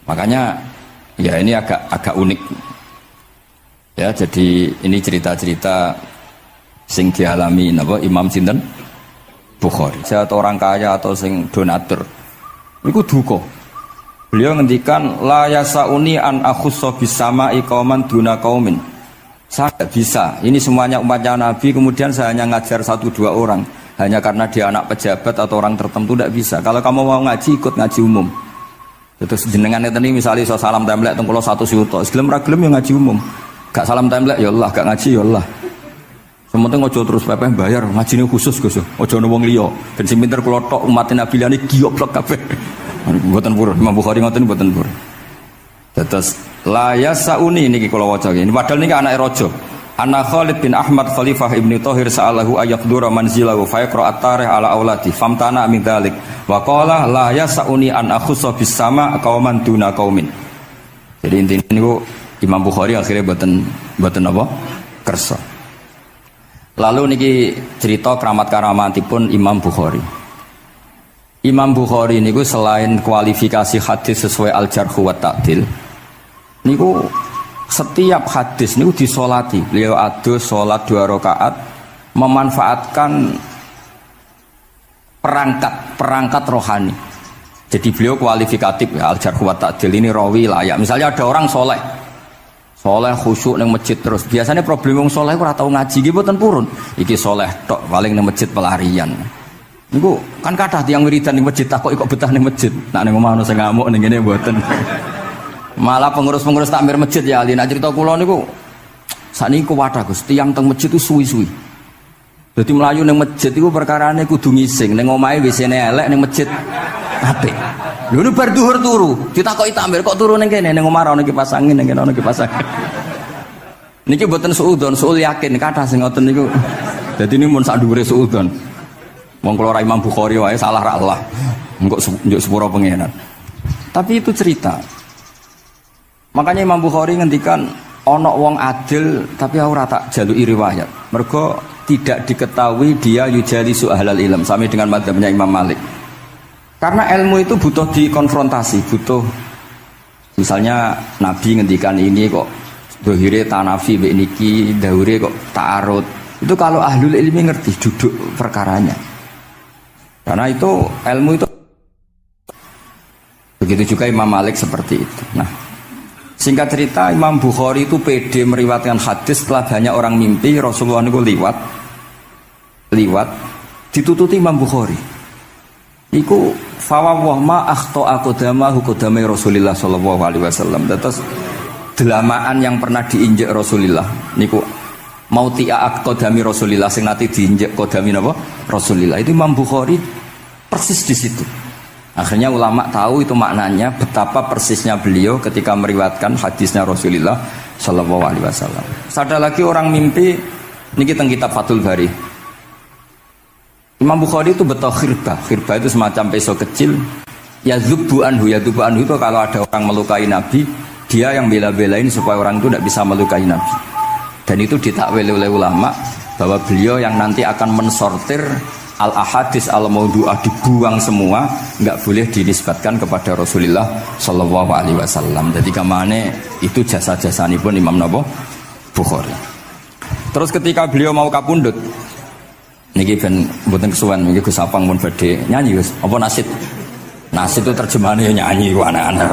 Makanya ya ini agak unik. Ya jadi ini cerita-cerita sing dialami napa Imam sinten Bukhari. Saya atau orang kaya atau sing donatur. Iku duka. Beliau ngendikan la yasauni an akhussa bis sama'i qauman duna qaumin. Saya tidak bisa. Ini semuanya umatnya Nabi, kemudian saya hanya ngajar 1-2 orang hanya karena dia anak pejabat atau orang tertentu, tidak bisa. Kalau kamu mau ngaji, ikut ngaji umum. Terus jenengan itu nih misalnya so salam templek teng kula 1 juta, gelem ra gelem ya ngaji umum. Gak salam templek ya Allah, gak ngaji ya Allah. Sementing ojo terus pepeh bayar, ngajine khusus Gus. Ojo ono wong liya. Ben sing pinter kula tok umat Nabi liyane giyoblok kabeh. Mboten purun, Imam Bukhari ngoten mboten purun. Terus la yasauni niki kula waca iki. Padahal niki anake raja. Anna Khalid bin Ahmad Khalifah Ibnu Thahir sa'alahu ayaqdura manzilahu fa yaqra at-tarikh ala auladi famtana min dzalik wa qala la yasauni an akhussa bis sama qauman duna qaumin. Jadi intinya niku Imam Bukhari akhirnya boten apa? Kersa. Lalu niki cerita keramat-keramatipun Imam Bukhari. Imam Bukhari niku selain kualifikasi hadis sesuai al-jarh wa ta'dil, niku setiap hadis niku disolati. Beliau adus salat 2 rakaat, memanfaatkan perangkat rohani. Jadi beliau kualifikatif ya, al-jarh wa ta'dil ini rawi layak. Misalnya ada orang soleh khusyuk nang masjid terus. Biasanya problem wong soleh ora tau ngaji nggih mboten purun. Iki soleh tok paling nang masjid pelarian. Niku kan kathah tiyang wiridan ning masjid takok kok betah ning masjid. Nek ning omah ono sing ngamuk ning kene mboten. Malah pengurus-pengurus takmir masjid ya ali. Nek cerita kula niku sakniku kuwathah Gus, tiyang teng masjid itu suwi-suwi. Dadi mlayu ning masjid iku perkarane kudu ngising, ning omahe WC-ne elek ning masjid apik. Lho nu bar dhuwur turu, ditakoki takmir kok turu ning kene ning omah ana kipas angin ning kene ana kipas angin. Niki mboten suudzon, suul yakin kathah sing ngoten niku. Dadi ini mun sak dhuwure suudzon. Wong kula Imam Bukhari wae salah ra Allah. Engko njuk sepuro pengenan. Tapi itu cerita. Makanya Imam Bukhari ngendikan ana wong adil tapi ora tak jaluki riwayat. Mergo tidak diketahui dia yujalisu ahlal ilm, sama dengan madzhabnya Imam Malik. Karena ilmu itu butuh dikonfrontasi, butuh misalnya Nabi ngendikan ini kok dohire tanafi mbek niki, dahure kok ta'arud. Itu kalau ahlul ilmi ngerti duduk perkaranya. Karena itu ilmu itu. Begitu juga Imam Malik seperti itu. Nah, singkat cerita Imam Bukhari itu pede meriwayatkan hadis setelah banyak orang mimpi Rasulullah itu liwat ditututi Imam Bukhari. Iku fawwah ma akhta aqdamahu qadamai Rasulillah sallallahu alaihi wasallam. Terus delamaan yang pernah diinjek Rasulullah niku mautia aqdami Rasulillah sing nate diinjek qadami napa Rasulillah. Itu Imam Bukhari persis di situ. Akhirnya ulama tahu itu maknanya betapa persisnya beliau ketika meriwayatkan hadisnya Rasulullah sallallahu alaihi wasallam. Ada lagi orang mimpi niki teng kitab Fathul Bari. Imam Bukhari itu betul khirbah itu semacam peso kecil. Yadzubu anhu itu kalau ada orang melukai Nabi, dia yang bela-belain supaya orang itu tidak bisa melukai Nabi. Dan itu ditakwil oleh ulama bahwa beliau yang nanti akan mensortir al-ahadis al-maudu'ah, dibuang semua, nggak boleh dinisbatkan kepada Rasulullah sallallahu alaihi wasallam. Jadi kemana itu jasa-jasanya pun Imam Bukhari. Terus ketika beliau mau kapundhut, niki ben mboten kesuwen niki Gus Sapang pun badhe nyanyi Gus. Apa nasid? Nasid itu terjemahannya nyanyi ku anak-anak.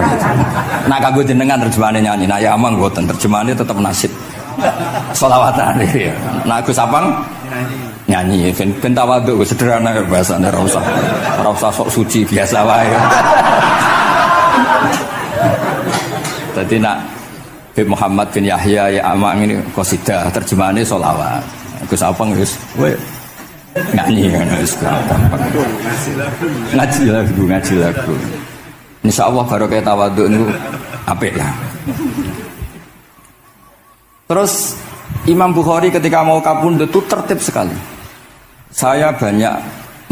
Nah kanggo jenengan terjemahannya nyanyi. Nah ya amang mboten terjemahannya tetap nasid. Sholawatan ya. Nah Gus Sapang nyanyi ben tawadhu sederhana bahasane ora usah sok suci biasa wae. Dadi nak Muhammad bin Yahya ya amang ini qasidah terjemahannya sholawat. Gus Sapang wis nyanyi kan gampang. Ngaji lagu. Insyaallah barokah tawadhu niku apik lah. Terus Imam Bukhari ketika mau kapundhut itu tertib sekali. Saya banyak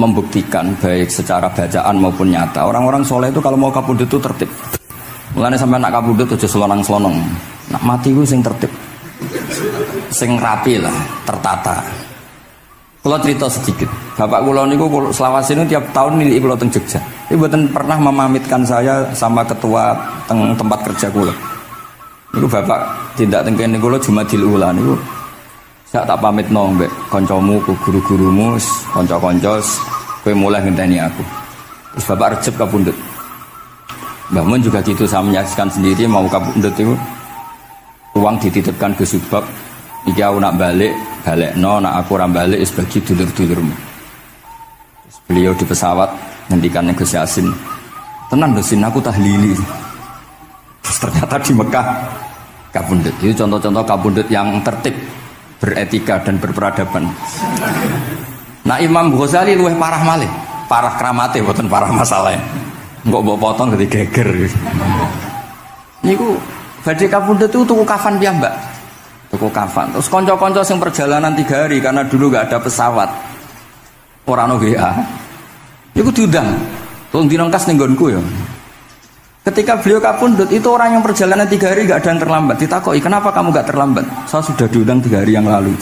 membuktikan baik secara bacaan maupun nyata. Orang-orang soleh itu kalau mau kapundhut itu tertib. Mulane sampai nak kapundhut aja selonang-selonong. Nak mati ku sing tertib. Sing rapi lah, tertata. Kalau cerita sedikit, bapak kula niku selawase niku tiap tahun nilai kula teng Jogja. Ibu mboten pernah memamitkan saya sama ketua tempat kerja kula. Niku bapak tindak teng kene kula Jumadil Ula niku. Sak tak pamitno mbek kancamu, guru-gurumu, kanca-kanca kowe mulai ngenteni aku. Terus bapak Recep kapundhut. Mbah Mun juga gitu, saya menyaksikan sendiri mau kabundut itu uang dititipkan ke Subak, iki aku nak balik no, nak aku ora balik wis bagi dulur-dulurmu. Beliau di pesawat ngendikan Gus Yasin, tenan lho Sin aku tahlili. Terus ternyata di Mekah kabundut. Itu contoh-contoh kabundut yang tertib, beretika dan berperadaban. Nah Imam Ghazali luwih parah malih, parah kramate boten parah masalahnya. Engko mbok potong dadi geger. Niku badhe kabundut itu tuku kafan piyambak. Tuku kafan. Terus kanca-kanca sing perjalanan 3 hari karena dulu enggak ada pesawat. Ora ono WA. Niku diundang. Tolong dinongkas ning nggonku ya. Ketika beliau kabundut itu orang yang perjalanan 3 hari enggak ada yang terlambat. Ditakoki, "Kenapa kamu enggak terlambat?" "Saya sudah diundang 3 hari yang lalu."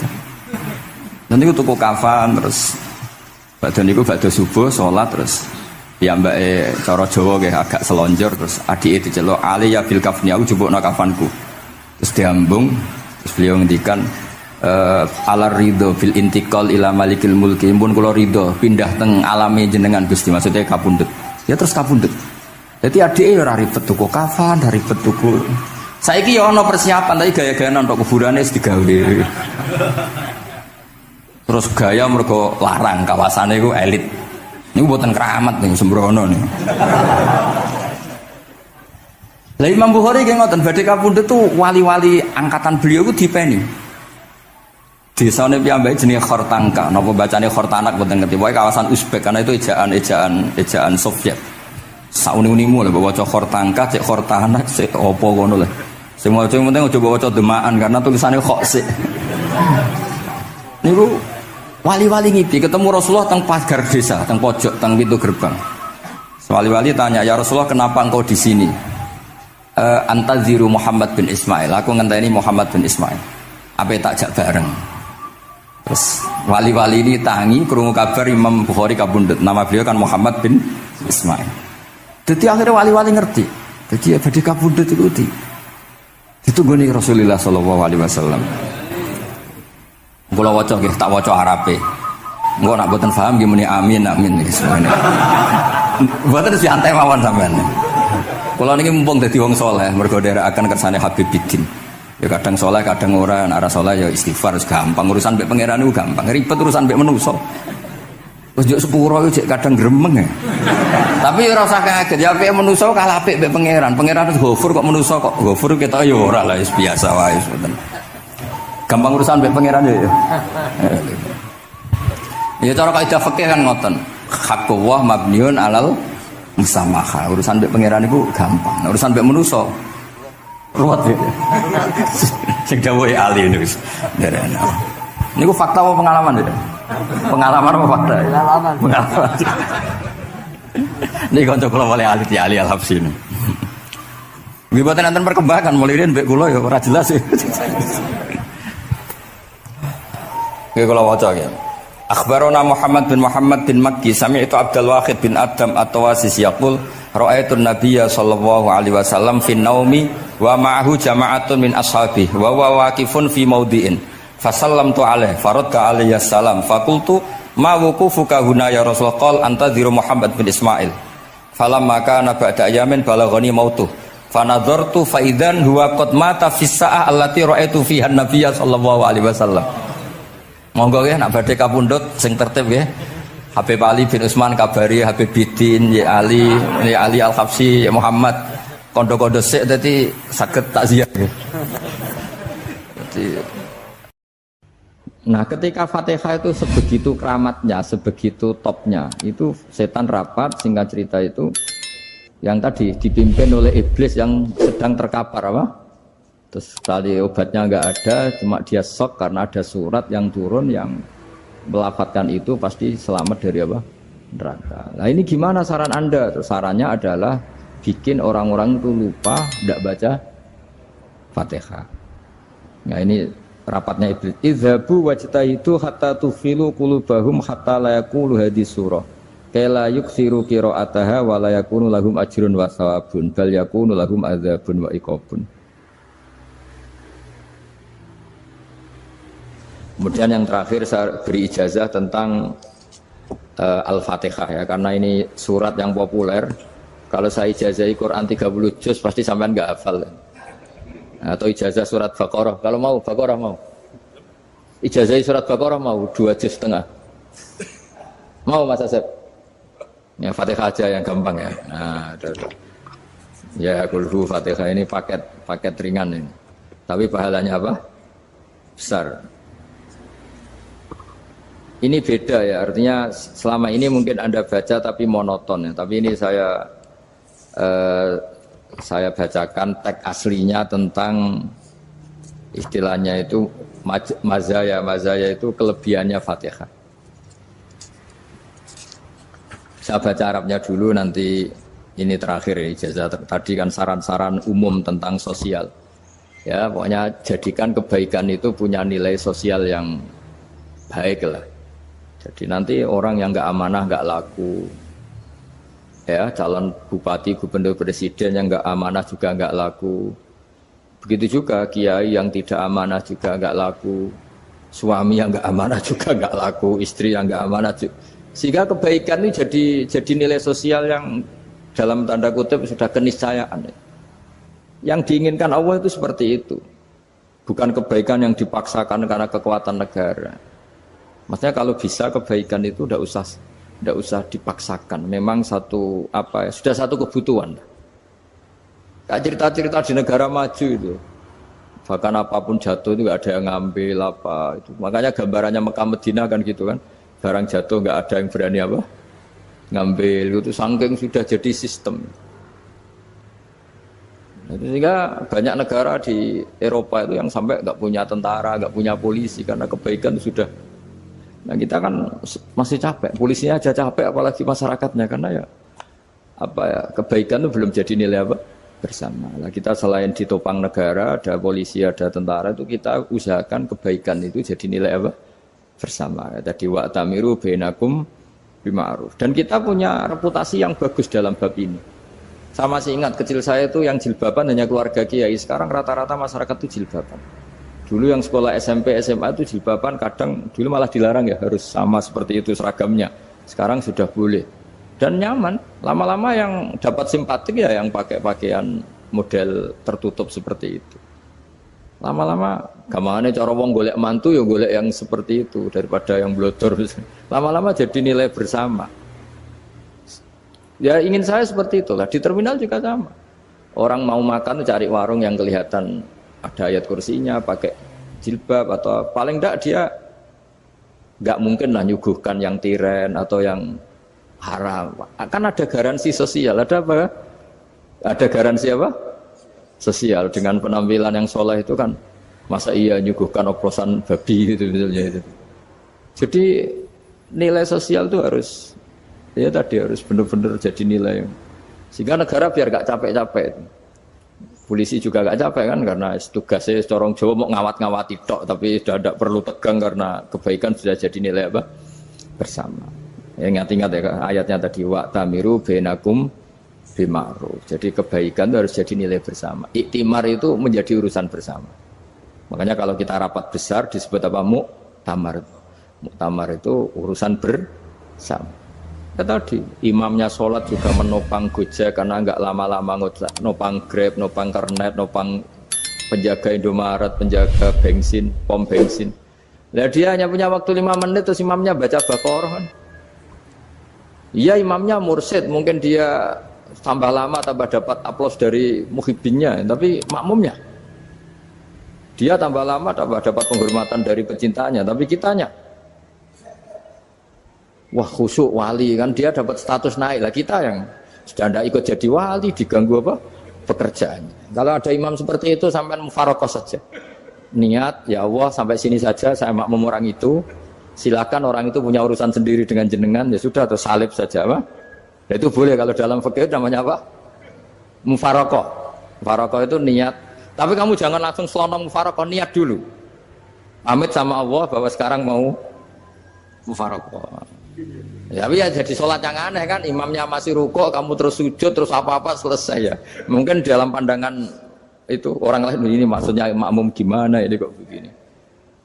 Dan niku tuku kafan terus badan niku badhe subuh salat terus piyambake cara Jawa nggih agak selonjor terus adike diceluk Ali ya bil kafni aku jupukno kafanku. Terus diambung terus beliau ngendikan alar ridho bil intiqal ila malikil mulki pun kula ridho pindah teng alame jenengan Gusti maksudnya kabundut. Ya terus kabundut. Jadi adike ora ribet tuku kafan, ora ribet tuku. Saiki ya ana persiapan tapi gaya-gayaan untuk kuburane wis digawe. Terus gaya mergo larang kawasane iku elit. Niku mboten keramat ning sembrono niku. Lah Imam Bukhari nggih ngoten badhe kabundut tuh wali-wali angkatan beliau ku dipeni. Desane piyambake jenenge Khortangka, napa bacane Khortanak mboten ngerti. Pokoke kawasan Uzbek karena itu ejaan Soviet. Sauni-unimu lho waca Khortangka, cek Khortanak, cek apa ngono lho. Sing maca penting aja waca demaan karena tulisannya kok sik. Niku wali-wali ngipi ketemu Rasulullah teng pagar desa, teng pojok, teng pintu gerbang. Wali-wali tanya, "Ya Rasulullah, kenapa engkau di sini?" Antaziru Muhammad bin Ismail. Aku ngenteni Muhammad bin Ismail. Apa tak jak bareng. Terus wali-wali ini tangi krungu kabar Imam Bukhari kabundut. Nama beliau kan Muhammad bin Ismail. Jadi akhirnya wali-wali ngerti. Jadi ya badhe kabundut itu ditunggoni Rasulullah sallallahu alaihi wasallam. Kula waca nggih tak waca Arabe. Engko nak mboten paham nggih muni amin nggih semene. Mboten santai mawon sampean. Kula niki mumpung dadi wong saleh mergo nderekaken kersane Habib Bidin. Ya kadang saleh kadang ora, nek ora saleh ya istighfar wis gampang. Urusan mbek pangeran niku gampang. Ribet urusan mbek manusa. Wis njuk sepuro iku jek kadang gremeng ya. Tapi ora usah kaget ya apike manusa kalah apik mbek pangeran. Pangeran wis Ghafur kok manusa kok Ghafur ketok ya ora lah wis biasa wae mboten. Gampang urusan mbek pangeran ya. Ya cara kaidah fikih kan ngoten. Haqqullah mabniun alal musamaha. Urusan mbek pangeran iku gampang. Urusan mbek manusa ruwet ya. Sing dawuhe ahli niku wis nderene. Niku fakta apa pengalaman ya? Pengalaman apa fakta? Pengalaman. Niki kanca kula wali ahli al-Habsyi. Nggih boten enten perkembangan mulai mbek kula ya ora jelas ya. Nggih kula waca ya. Akhbarana Muhammad bin Makki sami'tu Abdul Wahid bin Adam at-Tawasis yaqul ra'aitu an-nabiyya sallallahu alaihi wasallam fi naumi wa ma'ahu jama'atun min ashabihi wa huwa waqifun fi mawdi'in fasallamtu alaihi faradda alayhi salam faqultu ma wuqufuka huna ya Rasulullah qala antaziru Muhammad bin Ismail falamma kana ba'da ayamin balaghani mautuh fanadhartu fa idzan huwa qad mata fi sa'ah allati ra'aitu fiha an-nabiyya sallallahu alaihi wasallam. Monggo nggih nak badhe kapundhut sing tertib nggih. Habib Ali bin Utsman kabari Habib Bidin ya Ali Al-Habsyi ya Muhammad kondo-kondo sik dadi saged takziah nggih. Nah, ketika Fatihah itu sebegitu keramatnya, sebegitu topnya, itu setan rapat singkat cerita itu yang tadi dipimpin oleh iblis yang sedang terkapar apa? Terus tali obatnya enggak ada, cuma dia shock karena ada surat yang turun yang melafatkan itu pasti selamat dari apa? Neraka. Nah ini gimana saran Anda? Terus sarannya adalah bikin orang-orang itu lupa tidak baca Fatihah. Nah ini rapatnya iblis. Idzabu wajtahidu hatta tufilu qulubahum hatta la yaqulu hadis surah. Kala yuksiru qira'ataha wa la yakunu lahum ajrun wa thawabun bal yakunu lahum adzabun wa iqabun. Kemudian yang terakhir saya beri ijazah tentang Al-Fatihah ya, karena ini surat yang populer Kalau saya ijazahi Quran 30 juz pasti sampean nggak hafal. Atau ijazah surat Baqarah. Kalau mau Baqarah mau. Ijazahi surat Baqarah mau 2 juz setengah. Mau Mas Asep? Ya Fatihah aja yang gampang ya. Nah, ada. Ya kulhu Fatihah ini paket ringan ini. Tapi pahalanya apa? Besar. Ini beda ya, artinya selama ini mungkin Anda baca tapi monoton ya. Tapi ini saya bacakan teks aslinya tentang istilahnya itu mazaya itu kelebihannya Fatihah. Saya baca Arabnya dulu, nanti ini terakhir ya, ijazah tadi kan saran-saran umum tentang sosial. Ya, pokoknya jadikan kebaikan itu punya nilai sosial yang baik lah. Jadi nanti orang yang nggak amanah nggak laku, ya calon bupati, gubernur, presiden yang nggak amanah juga nggak laku. Begitu juga kiai yang tidak amanah juga nggak laku, suami yang nggak amanah juga nggak laku, istri yang nggak amanah juga. Sehingga kebaikan ini jadi nilai sosial yang dalam tanda kutip sudah keniscayaan. Yang diinginkan Allah itu seperti itu, bukan kebaikan yang dipaksakan karena kekuatan negara. Maksudnya kalau bisa kebaikan itu tidak usah dipaksakan. Memang sudah satu kebutuhan. Kayak cerita-cerita di negara maju itu, bahkan apapun jatuh itu nggak ada yang ngambil apa itu. Makanya gambarannya Mekah Medina kan gitu kan, barang jatuh nggak ada yang berani apa ngambil. Itu saking sudah jadi sistem. Sehingga banyak negara di Eropa itu yang sampai nggak punya tentara, nggak punya polisi karena kebaikan itu sudah. Nah kita kan masih capek, polisinya aja capek apalagi masyarakatnya, karena ya kebaikan itu belum jadi nilai apa bersama. Nah kita selain ditopang negara, ada polisi, ada tentara, itu kita usahakan kebaikan itu jadi nilai apa bersama. Tadi wa'tamiru bainakum bima'ruf. Dan kita punya reputasi yang bagus dalam bab ini. Saya masih ingat kecil saya itu yang jilbaban hanya keluarga kiai. Sekarang rata-rata masyarakat itu jilbaban. Dulu yang sekolah SMP, SMA itu jilbaban kadang dulu malah dilarang ya, harus sama seperti itu seragamnya. Sekarang sudah boleh dan nyaman. Lama-lama yang dapat simpatik ya yang pakai pakaian model tertutup seperti itu. Lama-lama gamane cara wong golek mantu ya golek yang seperti itu daripada yang blodor. Lama-lama jadi nilai bersama. Ya ingin saya seperti itulah. Di terminal juga sama. Orang mau makan cari warung yang kelihatan ada ayat kursinya, pakai jilbab, atau paling enggak dia enggak mungkin lah nyuguhkan yang tiren atau yang haram. Kan ada garansi sosial, ada apa? Ada garansi apa? Sosial dengan penampilan yang soleh itu kan, masa iya nyuguhkan oplosan babi gitu misalnya itu. Jadi nilai sosial itu harus benar-benar jadi nilai. Sehingga negara biar enggak capek-capek. Polisi juga gak capek kan, karena tugasnya corong Jawa mau ngawat-ngawati tok, tapi sudah tidak perlu tegang karena kebaikan sudah jadi nilai apa bersama. Ya, ingat-ingat ya ayatnya tadi, wa'tamiru bainakum bima'ruf. Jadi kebaikan itu harus jadi nilai bersama. Iktimar itu menjadi urusan bersama. Makanya kalau kita rapat besar disebut apa? Muktamar. Muktamar itu urusan bersama. Ya tadi, imamnya sholat juga menopang Gojek karena nggak lama-lama nopang Grab, nopang Kernet, nopang penjaga Indomaret, penjaga bensin, pom bensin. Nah dia hanya punya waktu 5 menit terus imamnya baca Baqarah kan. Iya imamnya mursyid, mungkin dia tambah lama tambah dapat aplaus dari muhibbinnya, tapi makmumnya dia tambah lama tambah dapat penghormatan dari pecintanya, tapi kitanya wah khusyuk wali kan, dia dapat status naik lah. Kita yang sudah tidak ikut jadi wali diganggu apa pekerjaannya. Kalau ada imam seperti itu sampai mufarokoh saja, niat ya Allah sampai sini saja saya makmum orang itu, silakan orang itu punya urusan sendiri dengan jenengan ya sudah, atau salib saja apa. Nah, itu boleh kalau dalam fikih namanya apa mufarokoh. Mufarokoh itu niat, tapi kamu jangan langsung selonong mufarokoh, niat dulu pamit sama Allah bahwa sekarang mau mufarokoh. Ya, tapi ya jadi sholat yang aneh kan, imamnya masih rukuk, kamu terus sujud, terus apa-apa selesai ya. Mungkin dalam pandangan itu orang lain ini maksudnya makmum gimana ini kok begini.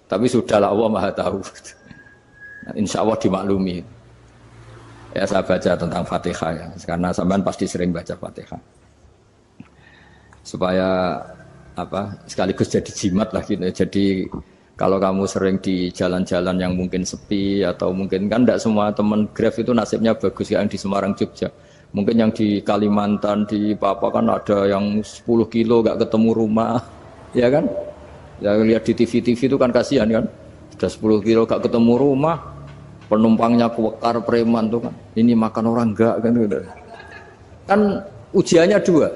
Tapi sudahlah Allah Maha tahu. Insya Allah dimaklumi. Ya saya baca tentang Fatihah ya, karena sampean pasti sering baca Fatihah. Supaya apa? Sekaligus jadi jimat lah gitu. Jadi kalau kamu sering di jalan-jalan yang mungkin sepi atau mungkin kan tidak semua teman Grab itu nasibnya bagus yang di Semarang Jogja. Mungkin yang di Kalimantan di Papua kan ada yang 10 kilo gak ketemu rumah, ya kan? Ya lihat di TV-TV itu kan kasihan kan. Sudah 10 kilo gak ketemu rumah. Penumpangnya kuwekar preman tuh kan, ini makan orang enggak kan gitu. Kan ujiannya dua.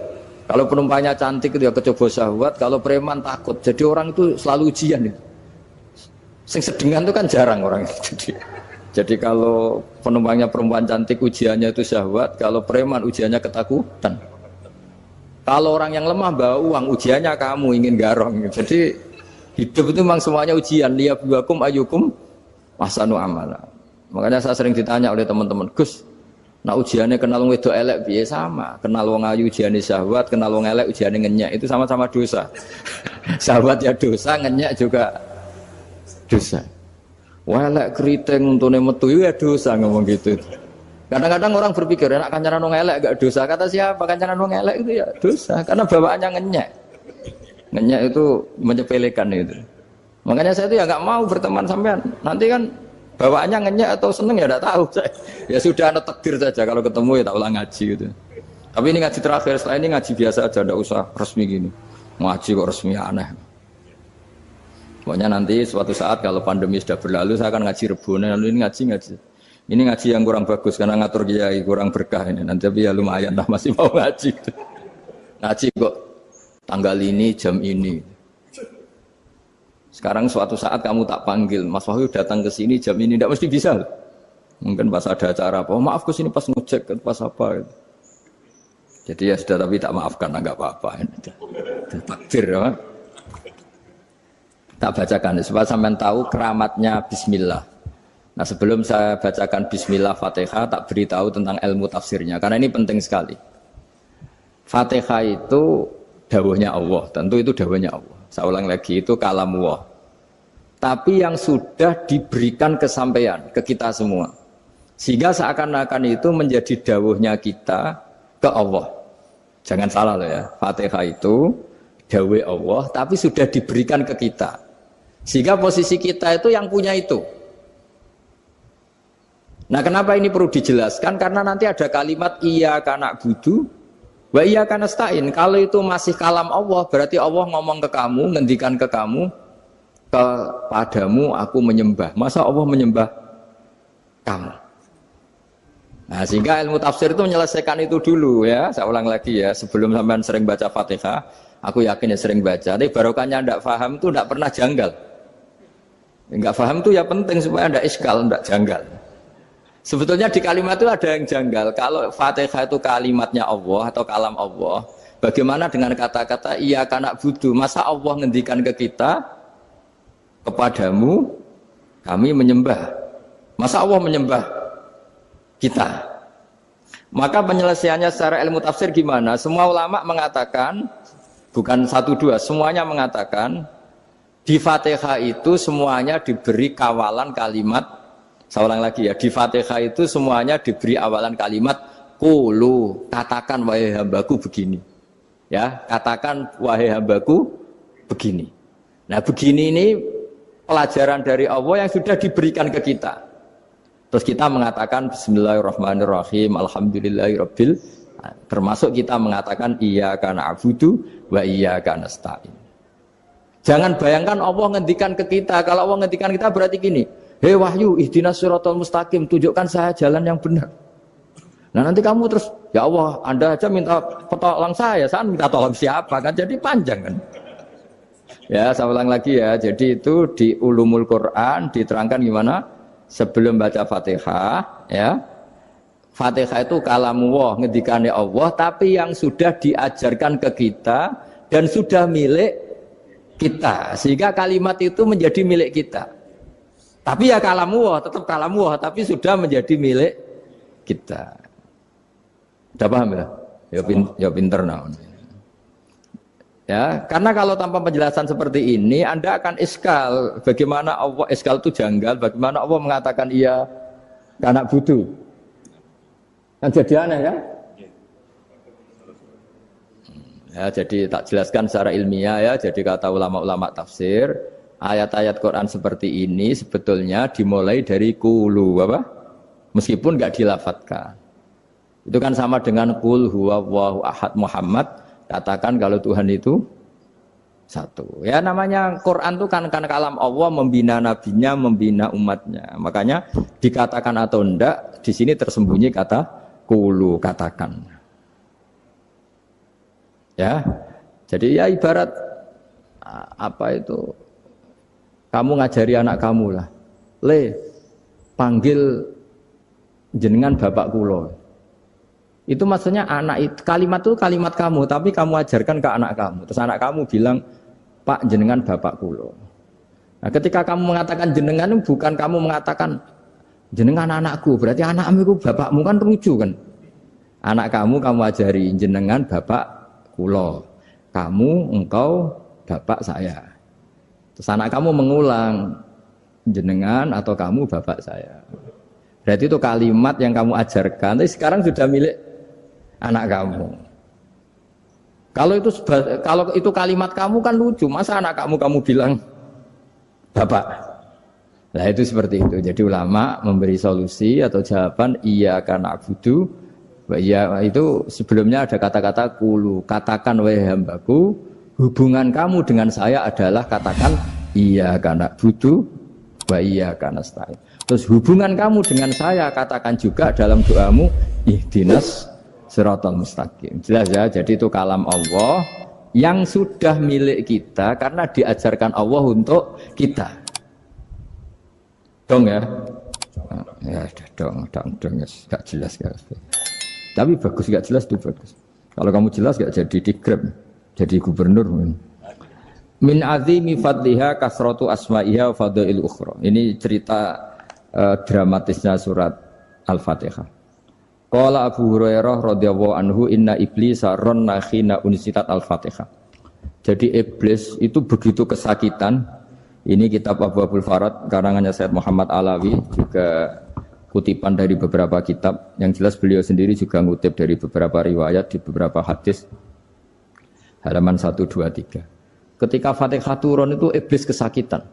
Kalau penumpangnya cantik itu ya kecoba syahwat, kalau preman takut. Jadi orang itu selalu ujian itu. Sing sedengan itu kan jarang orang itu. Jadi kalau penumpangnya perempuan cantik ujiannya itu syahwat, kalau preman ujiannya ketakutan. Kalau orang yang lemah bawa uang ujiannya kamu ingin garong. Jadi hidup itu memang semuanya ujian. Liyabluwakum ayyukum ahsanu amala. Makanya saya sering ditanya oleh teman-teman, Gus, nah ujiannya kenal wong wedok elek piye sama, kenal wong ayu ujiannya syahwat, kenal wong elek ujiannya ngenyek, itu sama-sama dosa. Syahwat ya dosa, ngenyek juga dosa. Wah elek keriting untune metu ya dosa ngomong gitu. Kadang-kadang orang berpikir enak kancanan wong elek gak dosa. Kata siapa kancanan wong elek itu ya dosa, karena bawaannya ngenyek. Ngenyek itu menyepelekan itu. Makanya saya itu ya nggak mau berteman sampean. Nanti kan bawaannya ngenyek atau seneng ya tidak tahu. Ya sudah ada takdir saja kalau ketemu ya tak ulang ngaji gitu. Tapi ini ngaji terakhir, setelah ini ngaji biasa aja, tidak usah resmi gini. Ngaji kok resmi aneh. Pokoknya nanti suatu saat kalau pandemi sudah berlalu saya akan ngaji Rebone, lalu ini ngaji. Ini ngaji yang kurang bagus karena ngatur kiai kurang berkah ini. Nanti tapi ya lumayan lah masih mau ngaji. Ngaji kok tanggal ini jam ini. Sekarang suatu saat kamu tak panggil, Mas Wahyu datang ke sini jam ini, tidak mesti bisa. Mungkin pas ada acara apa, maaf ke sini pas ngecek, pas apa. Gitu. Jadi ya sudah, tapi tak maafkan, enggak apa-apa. Takdir, ya. Tak bacakan, supaya sampean tahu keramatnya Bismillah. Nah sebelum saya bacakan Bismillah Fatihah, tak beritahu tentang ilmu tafsirnya, karena ini penting sekali. Fatihah itu dawuhnya Allah, tentu itu dawuhnya Allah. Saya ulang lagi, itu kalamullah. Tapi yang sudah diberikan kesampaian ke kita semua. Sehingga seakan-akan itu menjadi dawuhnya kita ke Allah. Jangan salah loh ya. Fatihah itu dawuh Allah, tapi sudah diberikan ke kita. Sehingga posisi kita itu yang punya itu. Nah kenapa ini perlu dijelaskan? Karena nanti ada kalimat iyyaka na'budu wa iyyaka nasta'in. Kalau itu masih kalam Allah, berarti Allah ngomong ke kamu, ngendikan ke kamu, kepadamu aku menyembah. Masa Allah menyembah kamu? Nah, sehingga ilmu tafsir itu menyelesaikan itu dulu ya. Saya ulang lagi ya, sebelum sampean sering baca Fatihah, aku yakin ya sering baca. Tapi barokahnya ndak paham itu ndak pernah janggal. Enggak paham itu ya penting supaya ndak iskal, ndak janggal. Sebetulnya di kalimat itu ada yang janggal. Kalau Fatihah itu kalimatnya Allah atau kalam Allah, bagaimana dengan kata-kata iyyaka na'budu? Masa Allah ngendikan ke kita, kepadamu kami menyembah. Masa Allah menyembah kita? Maka penyelesaiannya secara ilmu tafsir gimana? Semua ulama mengatakan, bukan satu dua, semuanya mengatakan di Fatihah itu semuanya diberi kawalan kalimat. Saya ulang lagi ya, di Fatihah itu semuanya diberi awalan kalimat qulu, katakan wahai hambaku begini. Ya, katakan wahai hambaku begini. Nah, begini ini pelajaran dari Allah yang sudah diberikan ke kita. Terus kita mengatakan bismillahirrahmanirrahim, alhamdulillahirabbil, termasuk kita mengatakan iyyaka na'budu wa iyyaka nasta'in. Jangan bayangkan Allah ngendikan ke kita. Kalau Allah ngendikan kita berarti gini, hei Wahyu, ihdinas siratal mustaqim, tunjukkan saya jalan yang benar. Nah nanti kamu terus, ya Allah, Anda aja minta tolong saya minta tolong siapa kan? Jadi panjang kan? Ya, saya ulang lagi ya. Jadi itu di Ulumul Quran diterangkan gimana? Sebelum baca Fatihah, ya. Fatihah itu kalamullah, ngendikane Allah, tapi yang sudah diajarkan ke kita dan sudah milik kita. Sehingga kalimat itu menjadi milik kita. Tapi ya kalamullah, tetap kalamullah, tapi sudah menjadi milik kita. Sudah paham ya? Ya pinter nah. Ya, karena kalau tanpa penjelasan seperti ini, Anda akan iskal. Bagaimana Allah iskal itu janggal? Bagaimana Allah mengatakan iya karena butuh? Kan jadi aneh kan? Ya, jadi tak jelaskan secara ilmiah ya. Jadi kata ulama-ulama tafsir, ayat-ayat Quran seperti ini sebetulnya dimulai dari kulu apa? Meskipun nggak dilafatkan. Itu kan sama dengan qul huwallahu ahad Muhammad, katakan kalau Tuhan itu satu. Ya namanya Quran itu kan kalam Allah, membina nabinya, membina umatnya. Makanya dikatakan atau enggak di sini tersembunyi kata qulu, katakan. Ya, jadi ya ibarat apa itu? Kamu ngajari anak kamu lah, le panggil jenengan bapak kulo. Itu maksudnya anak itu kalimat itu kalimat kamu, tapi kamu ajarkan ke anak kamu. Terus anak kamu bilang, Pak jenengan bapak kulo. Nah, ketika kamu mengatakan jenengan bukan kamu mengatakan jenengan anakku, berarti anakmu itu bapakmu kan lucu kan? Anak kamu ajari jenengan bapak kulo, kamu engkau bapak saya. Terus anak kamu mengulang jenengan atau kamu bapak saya. Berarti itu kalimat yang kamu ajarkan, tapi sekarang sudah milik anak kamu. Kalau itu kalimat kamu kan lucu, masa anak kamu bilang bapak. Nah itu seperti itu. Jadi ulama memberi solusi atau jawaban iya karena abudu. Ya itu sebelumnya ada kata-kata kulu, katakan wahai hambaku, hubungan kamu dengan saya adalah katakan iya karena butuh, wa iya karena stain. Terus hubungan kamu dengan saya katakan juga dalam doamu ihdinas siratal mustaqim. Jelas ya, jadi itu kalam Allah yang sudah milik kita karena diajarkan Allah untuk kita. Dong ya? Ya dong, gak jelas gak. Tapi bagus, gak jelas itu bagus. Kalau kamu jelas gak jadi digrab, jadi gubernur. Min azimi fadliha kasratu asma'iha wa fadail ukhra. Ini cerita dramatisnya surat Al-Fatihah. Qala Abu Hurairah radhiyallahu anhu inna iblisa ranna khina unsitat Al-Fatihah. Jadi iblis itu begitu kesakitan. Ini kitab Abu Abul Farad karangannya Sayyid Muhammad Alawi, juga kutipan dari beberapa kitab. Yang jelas beliau sendiri juga ngutip dari beberapa riwayat di beberapa hadis. Halaman 1, 2, 3. Ketika Fatihah turun itu iblis kesakitan.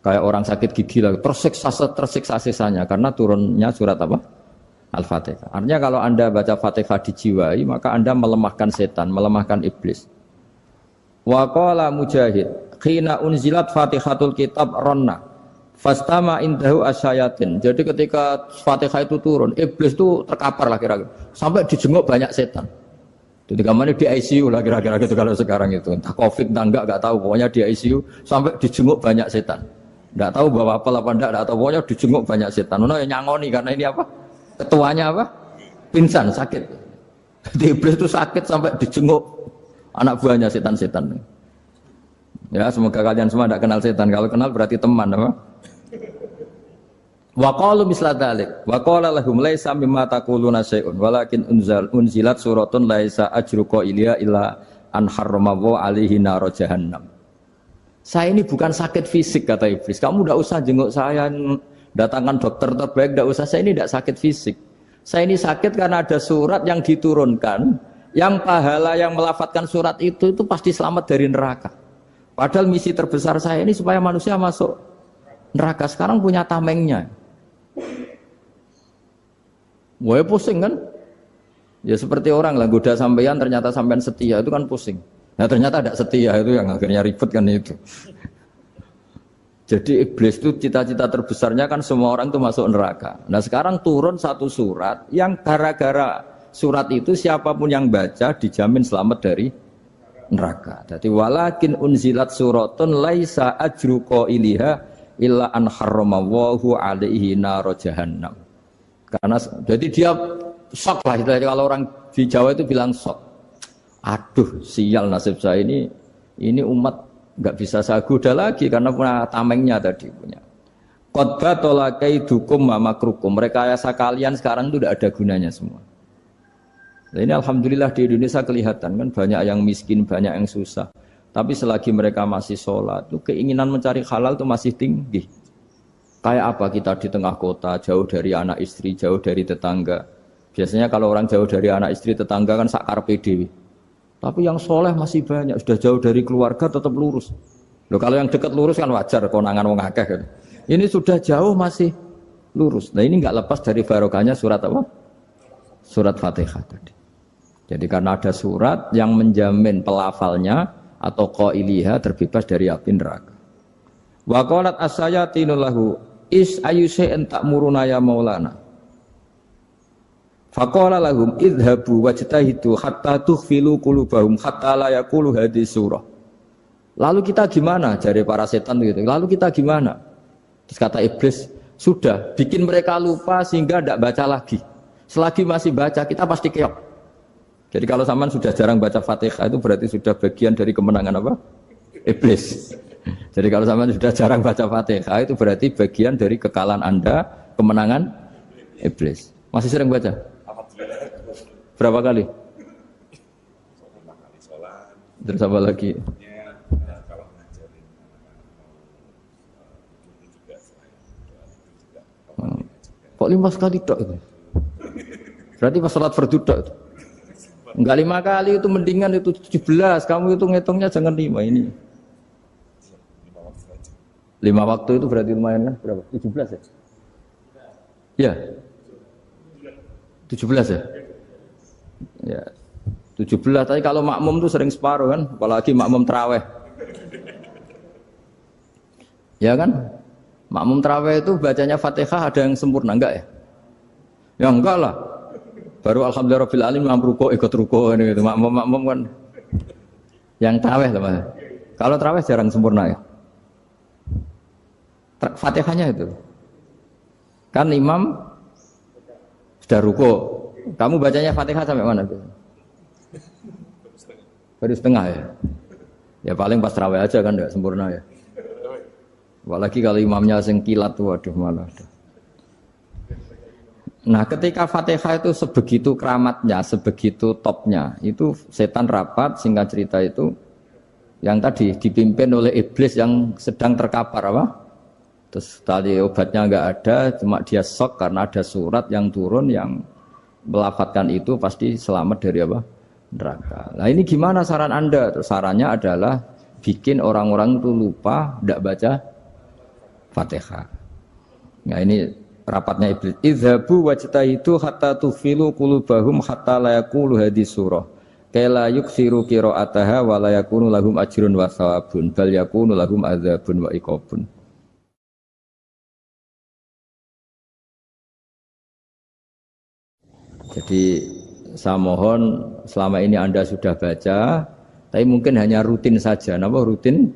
Kayak orang sakit gigi lah, tersiksa sisanya karena turunnya surat apa? Al-Fatihah. Artinya kalau Anda baca Fatihah dijiwai, maka Anda melemahkan setan, melemahkan iblis. Wa qala Mujahid, khina unzilat Fatihatul kitab ronna fastama indahu asyayatin. Jadi ketika Fatihah itu turun, iblis itu terkapar lah kira-kira. Sampai dijenguk banyak setan. Jadi kemana di ICU lah kira-kira gitu kalau sekarang itu. Entah COVID entah enggak tahu. Pokoknya di ICU sampai dijenguk banyak setan. Enggak tahu bawa apa enggak tahu. Pokoknya dijenguk banyak setan. Ono yang nyangoni karena ini apa? Ketuanya apa? Pingsan, sakit. Jadi iblis itu sakit sampai dijenguk anak buahnya setan-setan. Ya semoga kalian semua tidak kenal setan. Kalau kenal berarti teman apa? Wa qalu misla dzalik wa qala lahum laisa mimma taquluna syai'un walakin unzilat suratun laisa ajruqa ilya illa an harrama alaihi nar jahannam. Saya ini bukan sakit fisik kata iblis. Kamu tidak usah jenguk saya, datangkan dokter terbaik, tidak usah. Saya ini tidak sakit fisik. Saya ini sakit karena ada surat yang diturunkan, yang pahala yang melafatkan surat itu pasti selamat dari neraka. Padahal misi terbesar saya ini supaya manusia masuk neraka. Sekarang punya tamengnya. Wah pusing kan? Ya seperti orang lah goda sampean ternyata sampean setia itu kan pusing. Nah ternyata tidak setia itu yang akhirnya ribet kan itu. Jadi iblis itu cita-cita terbesarnya kan semua orang itu masuk neraka. Nah sekarang turun satu surat yang gara-gara surat itu siapapun yang baca dijamin selamat dari neraka. Jadi walakin unzilat suratun laisa ajru qailiha illa an harramallahu alaihi nar jahannam. Karena jadi dia shock lah itu kalau orang di Jawa itu bilang shock. Aduh sial nasib saya ini umat nggak bisa saya goda lagi karena punya tamengnya tadi punya. Qad batala kaidukum wa makrukum. Rekayasa kalian sekarang itu tidak ada gunanya semua. Nah, ini alhamdulillah di Indonesia kelihatan kan banyak yang miskin, banyak yang susah. Tapi selagi mereka masih sholat, itu keinginan mencari halal itu masih tinggi. Kayak apa kita di tengah kota, jauh dari anak istri, jauh dari tetangga. Biasanya kalau orang jauh dari anak istri tetangga kan sakar PDW. Tapi yang soleh masih banyak, sudah jauh dari keluarga tetap lurus. Loh kalau yang dekat lurus kan wajar, konangan wong akeh kan. Ini sudah jauh masih lurus. Nah ini nggak lepas dari barokahnya surat apa? Surat Fatihah tadi. Jadi karena ada surat yang menjamin pelafalnya atau qailiha terbebas dari api neraka. Wa qalat as-sayatinu lahu is ayyusai'in ta'muruna ya maulana. Faqala lahum idhabu wajtahidu hatta tukhfilu qulubahum hatta la yaqulu hadhihi surah. Lalu kita gimana? Jari para setan gitu. Lalu kita gimana? Terus kata iblis, sudah bikin mereka lupa sehingga tidak baca lagi. Selagi masih baca kita pasti keok. Jadi kalau sampean sudah jarang baca Fatihah itu berarti sudah bagian dari kemenangan apa? Iblis. Jadi kalau sampean sudah jarang baca Fatihah itu berarti bagian dari kekalahan Anda, kemenangan iblis. Masih sering baca? Berapa kali? Terus apa lagi? Kok 5 kali tok itu? Berarti pas sholat fardu tok itu. Enggak 5 kali itu mendingan itu 17. Kamu itu ngitungnya jangan 5 ini. 5 waktu itu berarti lumayan kan? Berapa? 17 ya? Iya. 17 ya? Ya. 17 tapi kalau makmum tuh sering separuh kan, apalagi makmum tarawih. Ya kan? Makmum tarawih itu bacanya Fatihah ada yang sempurna enggak ya? Ya enggak lah. Baru alhamdulillahirabbil alamin mamruko ikut ruko ini gitu. Makmum kan yang tarawih lah Mas. Kalau tarawih jarang sempurna ya. Fatihahnya itu. Kan imam sudah ruko. Kamu bacanya Fatihah sampai mana tuh? Baru setengah ya. Ya paling pas tarawih aja kan enggak sempurna ya. Apalagi kalau imamnya sing kilat waduh malah. Nah, ketika Fatihah itu sebegitu keramatnya, sebegitu topnya, itu setan rapat singkat cerita itu yang tadi dipimpin oleh iblis yang sedang terkapar apa? Terus tadi obatnya enggak ada, cuma dia shock karena ada surat yang turun yang melafatkan itu pasti selamat dari apa? Neraka. Nah ini gimana saran Anda? Sarannya adalah bikin orang-orang itu lupa, tidak baca Fatihah. Nah ini rapatnya iblis. Idhabu wajtahidu hatta tufilu qulubahum hatta la yaqulu hadhihi surah. Kala yuksiru qira'ataha wa la yakunu lahum ajrun wa thawabun bal yakunu lahum adzabun wa iqabun. Jadi saya mohon selama ini Anda sudah baca, tapi mungkin hanya rutin saja. Napa rutin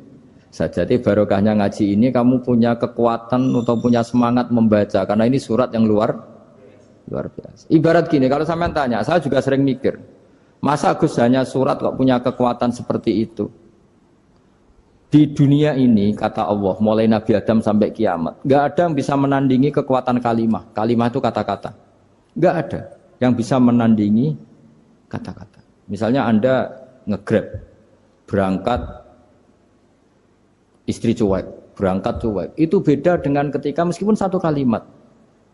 saja? Tapi barokahnya ngaji ini kamu punya kekuatan atau punya semangat membaca karena ini surat yang luar biasa. Ibarat gini, kalau sampean tanya, saya juga sering mikir, masa Gus hanya surat kok punya kekuatan seperti itu? Di dunia ini kata Allah, mulai Nabi Adam sampai kiamat, nggak ada yang bisa menandingi kekuatan kalimah. Kalimah itu kata-kata, nggak ada yang bisa menandingi kata-kata. Misalnya Anda nge-grab, berangkat istri cuek, berangkat cuek. Itu beda dengan ketika meskipun satu kalimat.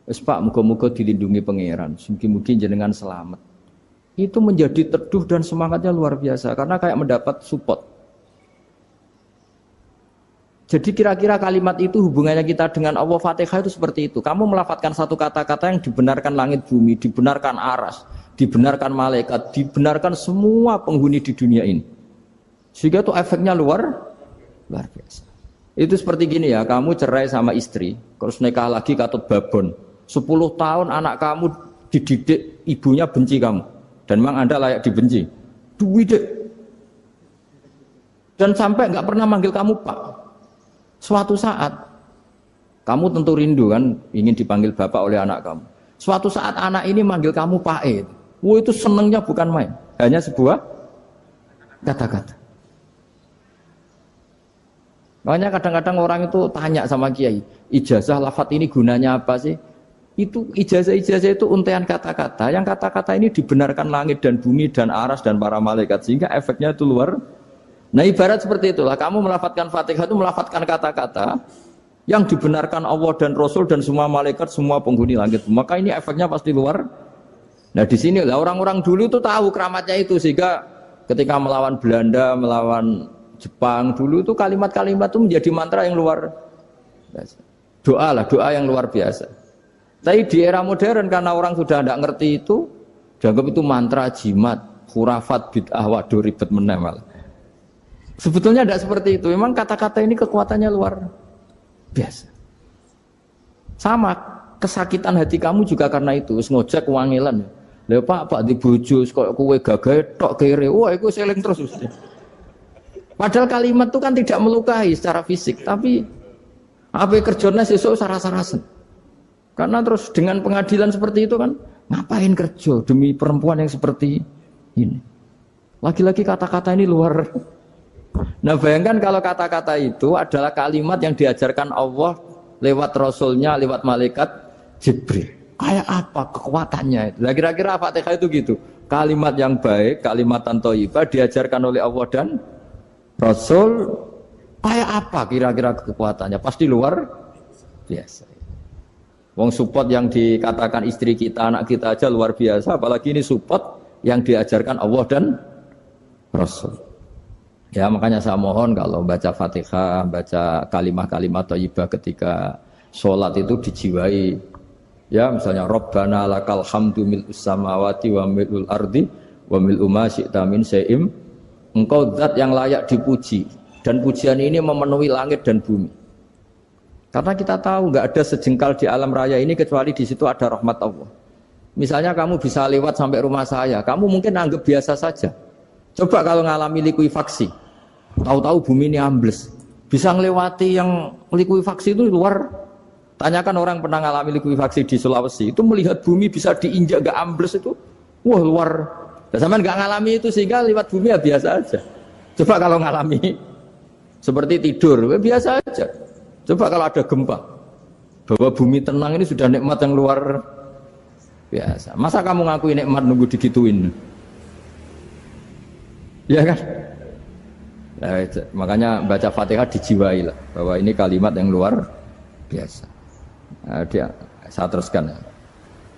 Wes Pak, muga-muga dilindungi pangeran, mugi-mugi jenengan selamat. Itu menjadi teduh dan semangatnya luar biasa karena kayak mendapat support. Jadi kira-kira kalimat itu hubungannya kita dengan Allah Fatihah itu seperti itu. Kamu melafadzkan satu kata-kata yang dibenarkan langit bumi, dibenarkan aras, dibenarkan malaikat, dibenarkan semua penghuni di dunia ini. Sehingga itu efeknya luar biasa. Itu seperti gini ya, kamu cerai sama istri, terus nikah lagi katut babon. 10 tahun anak kamu dididik, ibunya benci kamu. Dan memang Anda layak dibenci. Dididik. Dan sampai nggak pernah manggil kamu Pak. Suatu saat, kamu tentu rindu kan, ingin dipanggil bapak oleh anak kamu. Suatu saat anak ini manggil kamu Pak E. Wah itu senengnya bukan main. Hanya sebuah kata-kata. Makanya kadang-kadang orang itu tanya sama kiai, ijazah lafadz ini gunanya apa sih? Itu ijazah-ijazah itu untaian kata-kata. Yang kata-kata ini dibenarkan langit dan bumi dan aras dan para malaikat. Sehingga efeknya itu luar. Nah ibarat seperti itulah, kamu melafadzkan Fatihah itu melafadzkan kata-kata yang dibenarkan Allah dan Rasul dan semua malaikat, semua penghuni langit. Maka ini efeknya pasti luar Nah di sini lah orang-orang dulu tuh tahu keramatnya itu sehingga ketika melawan Belanda, melawan Jepang dulu tuh kalimat-kalimat itu menjadi mantra yang luar biasa. Doa yang luar biasa. Tapi di era modern karena orang sudah tidak ngerti itu, dianggap itu mantra, jimat, khurafat, bid'ah, waduh ribet menemal. Sebetulnya tidak seperti itu. Memang kata-kata ini kekuatannya luar biasa. Sama kesakitan hati kamu juga karena itu. Ngojek wangilan. Lha Pak di bojo kok kowe gagah tok kere. Wah, iku seling terus. Padahal kalimat itu kan tidak melukai secara fisik, tapi apa kerjanya sesuk saras-sarasen. Karena terus dengan pengadilan seperti itu kan ngapain kerja demi perempuan yang seperti ini. Lagi-lagi kata-kata ini luar. Nah bayangkan kalau kata-kata itu adalah kalimat yang diajarkan Allah lewat Rasulnya, lewat malaikat Jibril. Kayak apa kekuatannya itu? Nah, kira-kira Fatihah itu gitu. Kalimat yang baik, kalimatan thayyibah diajarkan oleh Allah dan Rasul. Kayak apa kira-kira kekuatannya? Pasti luar biasa. Wong support yang dikatakan istri kita, anak kita aja luar biasa. Apalagi ini support yang diajarkan Allah dan Rasul. Ya makanya saya mohon kalau baca Fatihah, baca kalimat-kalimat thayyibah ketika sholat itu dijiwai. Ya misalnya Rabbana lakal hamdu mil'us samawati wa mil'ul ardi wa mil'u ma syi'ta min syai'im. Engkau zat yang layak dipuji dan pujian ini memenuhi langit dan bumi. Karena kita tahu nggak ada sejengkal di alam raya ini kecuali di situ ada rahmat Allah. Misalnya kamu bisa lewat sampai rumah saya, kamu mungkin anggap biasa saja. Coba kalau ngalami likuifaksi, tahu-tahu bumi ini ambles, bisa ngelewati yang likuifaksi itu luar. Tanyakan orang pernah ngalami likuifaksi di Sulawesi, itu melihat bumi bisa diinjak gak ambles itu, wah luar. Dan sampean gak ngalami itu sehingga lewat bumi ya biasa aja. Coba kalau ngalami seperti tidur, ya biasa aja. Coba kalau ada gempa, bahwa bumi tenang ini sudah nikmat yang luar biasa. Masa kamu ngaku nikmat nunggu digituin? Ya kan? Nah, makanya baca Fatihah dijiwai lah bahwa ini kalimat yang luar biasa. Nah, saya teruskan.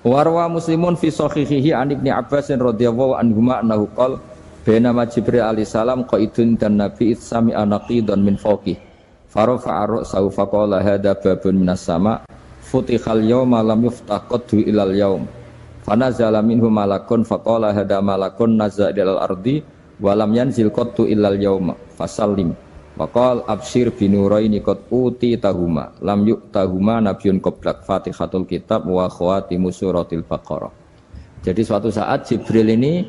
Warwa Muslimun fi sahihihi an Ibnu Abbas radhiyallahu anhuma annahu qala bainama Jibril alaihi salam qaidun dan Nabi itsami anaqidan min fawqih farafa'a ra'sahu faqala hadza babun minas sama futihal yawma lam yuftah qaddu ilal yaum fanazala minhu malakun faqala hadza malakun nazza ilal ardi walam yanzil qattu illal yauma fasallim waqal absyir binuraini qad uti tahuma lam yu'tahuma nabiyyun qablak Fatihatul kitab wa khawatimus suratil baqarah. Jadi suatu saat Jibril ini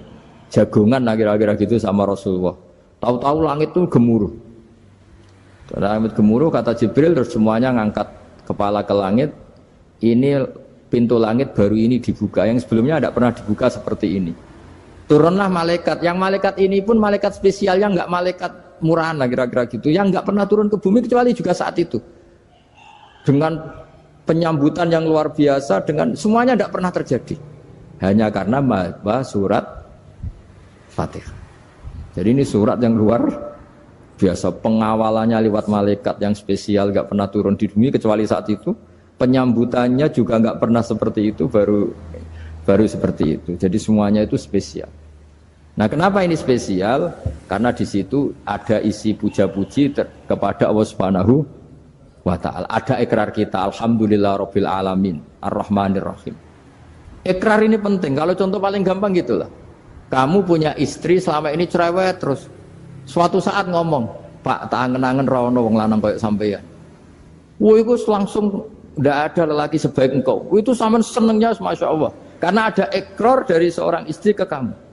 jagongan kira-kira gitu sama Rasulullah. Tahu-tahu langit itu gemuruh. Langit gemuruh kata Jibril terus semuanya ngangkat kepala ke langit. Ini pintu langit baru ini dibuka, yang sebelumnya tidak pernah dibuka seperti ini. Turunlah malaikat, yang malaikat ini pun malaikat spesial, yang enggak malaikat murahan lah kira-kira gitu, yang enggak pernah turun ke bumi kecuali juga saat itu. Dengan penyambutan yang luar biasa, dengan semuanya tidak pernah terjadi. Hanya karena bahwa surat Fatihah. Jadi ini surat yang luar biasa, pengawalannya lewat malaikat yang spesial, enggak pernah turun di bumi kecuali saat itu. Penyambutannya juga enggak pernah seperti itu, baru seperti itu. Jadi semuanya itu spesial. Nah, kenapa ini spesial? Karena di situ ada isi puja-puji kepada Allah Subhanahu wa ta'ala. Ada ikrar kita, alhamdulillah rabbil alamin, ar-rahmanir rahim. Ikrar ini penting. Kalau contoh paling gampang gitulah. Kamu punya istri selama ini cerewet terus. Suatu saat ngomong, "Pak, tak angen-angen ra ono wong lanang koyo sampeyan." Wah, itu langsung tidak ada lelaki sebaik engkau. Itu sampean senengnya Masya Allah. Karena ada ikrar dari seorang istri ke kamu.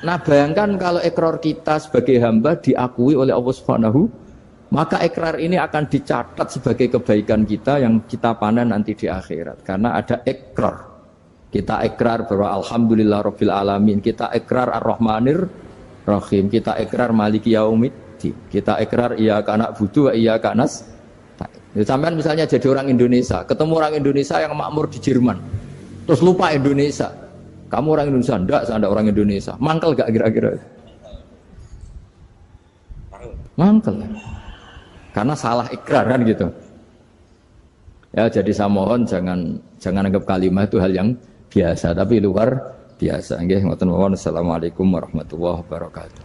Nah bayangkan kalau ikrar kita sebagai hamba diakui oleh Allah Subhanahu, maka ikrar ini akan dicatat sebagai kebaikan kita yang kita panen nanti di akhirat. Karena ada ikrar. Kita ikrar bahwa alhamdulillah rabbil alamin. Kita ikrar ar-rahmanir rahim. Kita ikrar maliki yaumiddin. Kita ikrar iyyaka na'budu wa iyyaka nasta'in. Sampean misalnya jadi orang Indonesia, ketemu orang Indonesia yang makmur di Jerman. Terus lupa Indonesia. Kamu orang Indonesia? Enggak, saya enggak orang Indonesia. Mangkel gak kira-kira? Mangkel. Karena salah ikrar kan gitu. Ya, jadi saya mohon jangan anggap kalimat itu hal yang biasa, tapi luar biasa. Nggih, ngoten mawon. Assalamualaikum warahmatullahi wabarakatuh.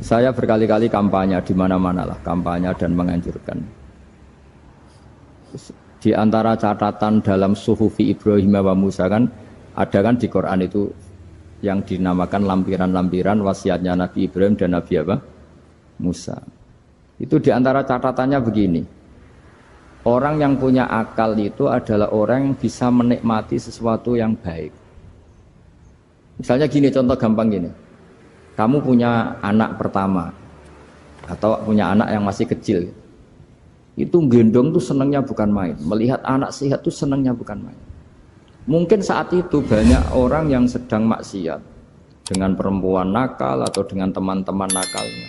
Saya berkali-kali kampanye di mana-mana lah, kampanye dan menganjurkan. Di antara catatan dalam Suhufi Ibrahim wa Musa kan ada kan di Quran itu yang dinamakan lampiran-lampiran wasiatnya Nabi Ibrahim dan Nabi apa? Musa. Itu di antara catatannya begini. Orang yang punya akal itu adalah orang yang bisa menikmati sesuatu yang baik. Misalnya gini, contoh gampang gini. Kamu punya anak pertama atau punya anak yang masih kecil, itu gendong tuh senangnya bukan main, melihat anak sehat tuh senangnya bukan main. Mungkin saat itu banyak orang yang sedang maksiat dengan perempuan nakal atau dengan teman-teman nakalnya,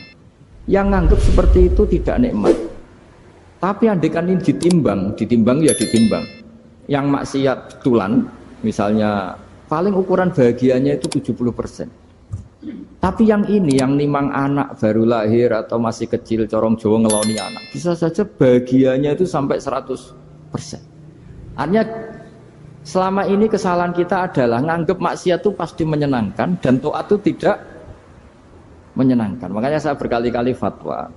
yang nganggap seperti itu tidak nikmat. Tapi andaikan ini ditimbang ya ditimbang. Yang maksiat betulan, misalnya paling ukuran bahagianya itu 70%. Tapi yang ini, yang nimang anak baru lahir atau masih kecil, corong Jawa ngeloni anak, bisa saja bahagianya itu sampai 100%. Artinya selama ini kesalahan kita adalah nganggep maksiat itu pasti menyenangkan dan taat itu tidak menyenangkan. Makanya saya berkali-kali fatwa,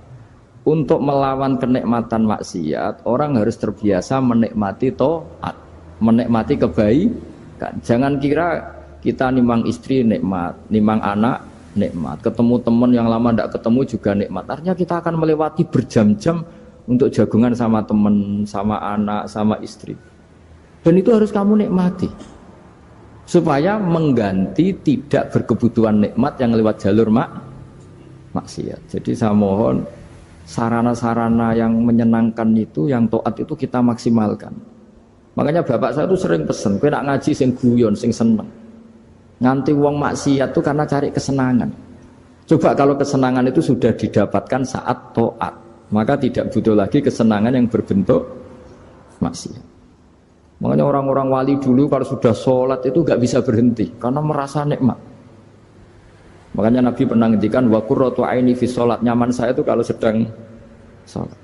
untuk melawan kenikmatan maksiat, orang harus terbiasa menikmati taat, menikmati kebaikan. Jangan kira kita nimang istri nikmat, nimang anak nikmat, ketemu teman yang lama tidak ketemu juga nikmat. Artinya kita akan melewati berjam-jam untuk jagungan sama teman, sama anak, sama istri. Dan itu harus kamu nikmati supaya mengganti tidak berkebutuhan nikmat yang lewat jalur maksiat. Jadi saya mohon sarana-sarana yang menyenangkan itu, yang taat itu kita maksimalkan. Makanya bapak saya itu sering pesen, kowe nak ngaji sing guyon, sing seneng. Nganti wong maksiat itu karena cari kesenangan. Coba kalau kesenangan itu sudah didapatkan saat taat, maka tidak butuh lagi kesenangan yang berbentuk maksiat. Makanya orang-orang wali dulu kalau sudah sholat itu gak bisa berhenti karena merasa nikmat. Makanya Nabi pernah ngendikan wa qurratu aini fi sholat, nyaman saya itu kalau sedang sholat.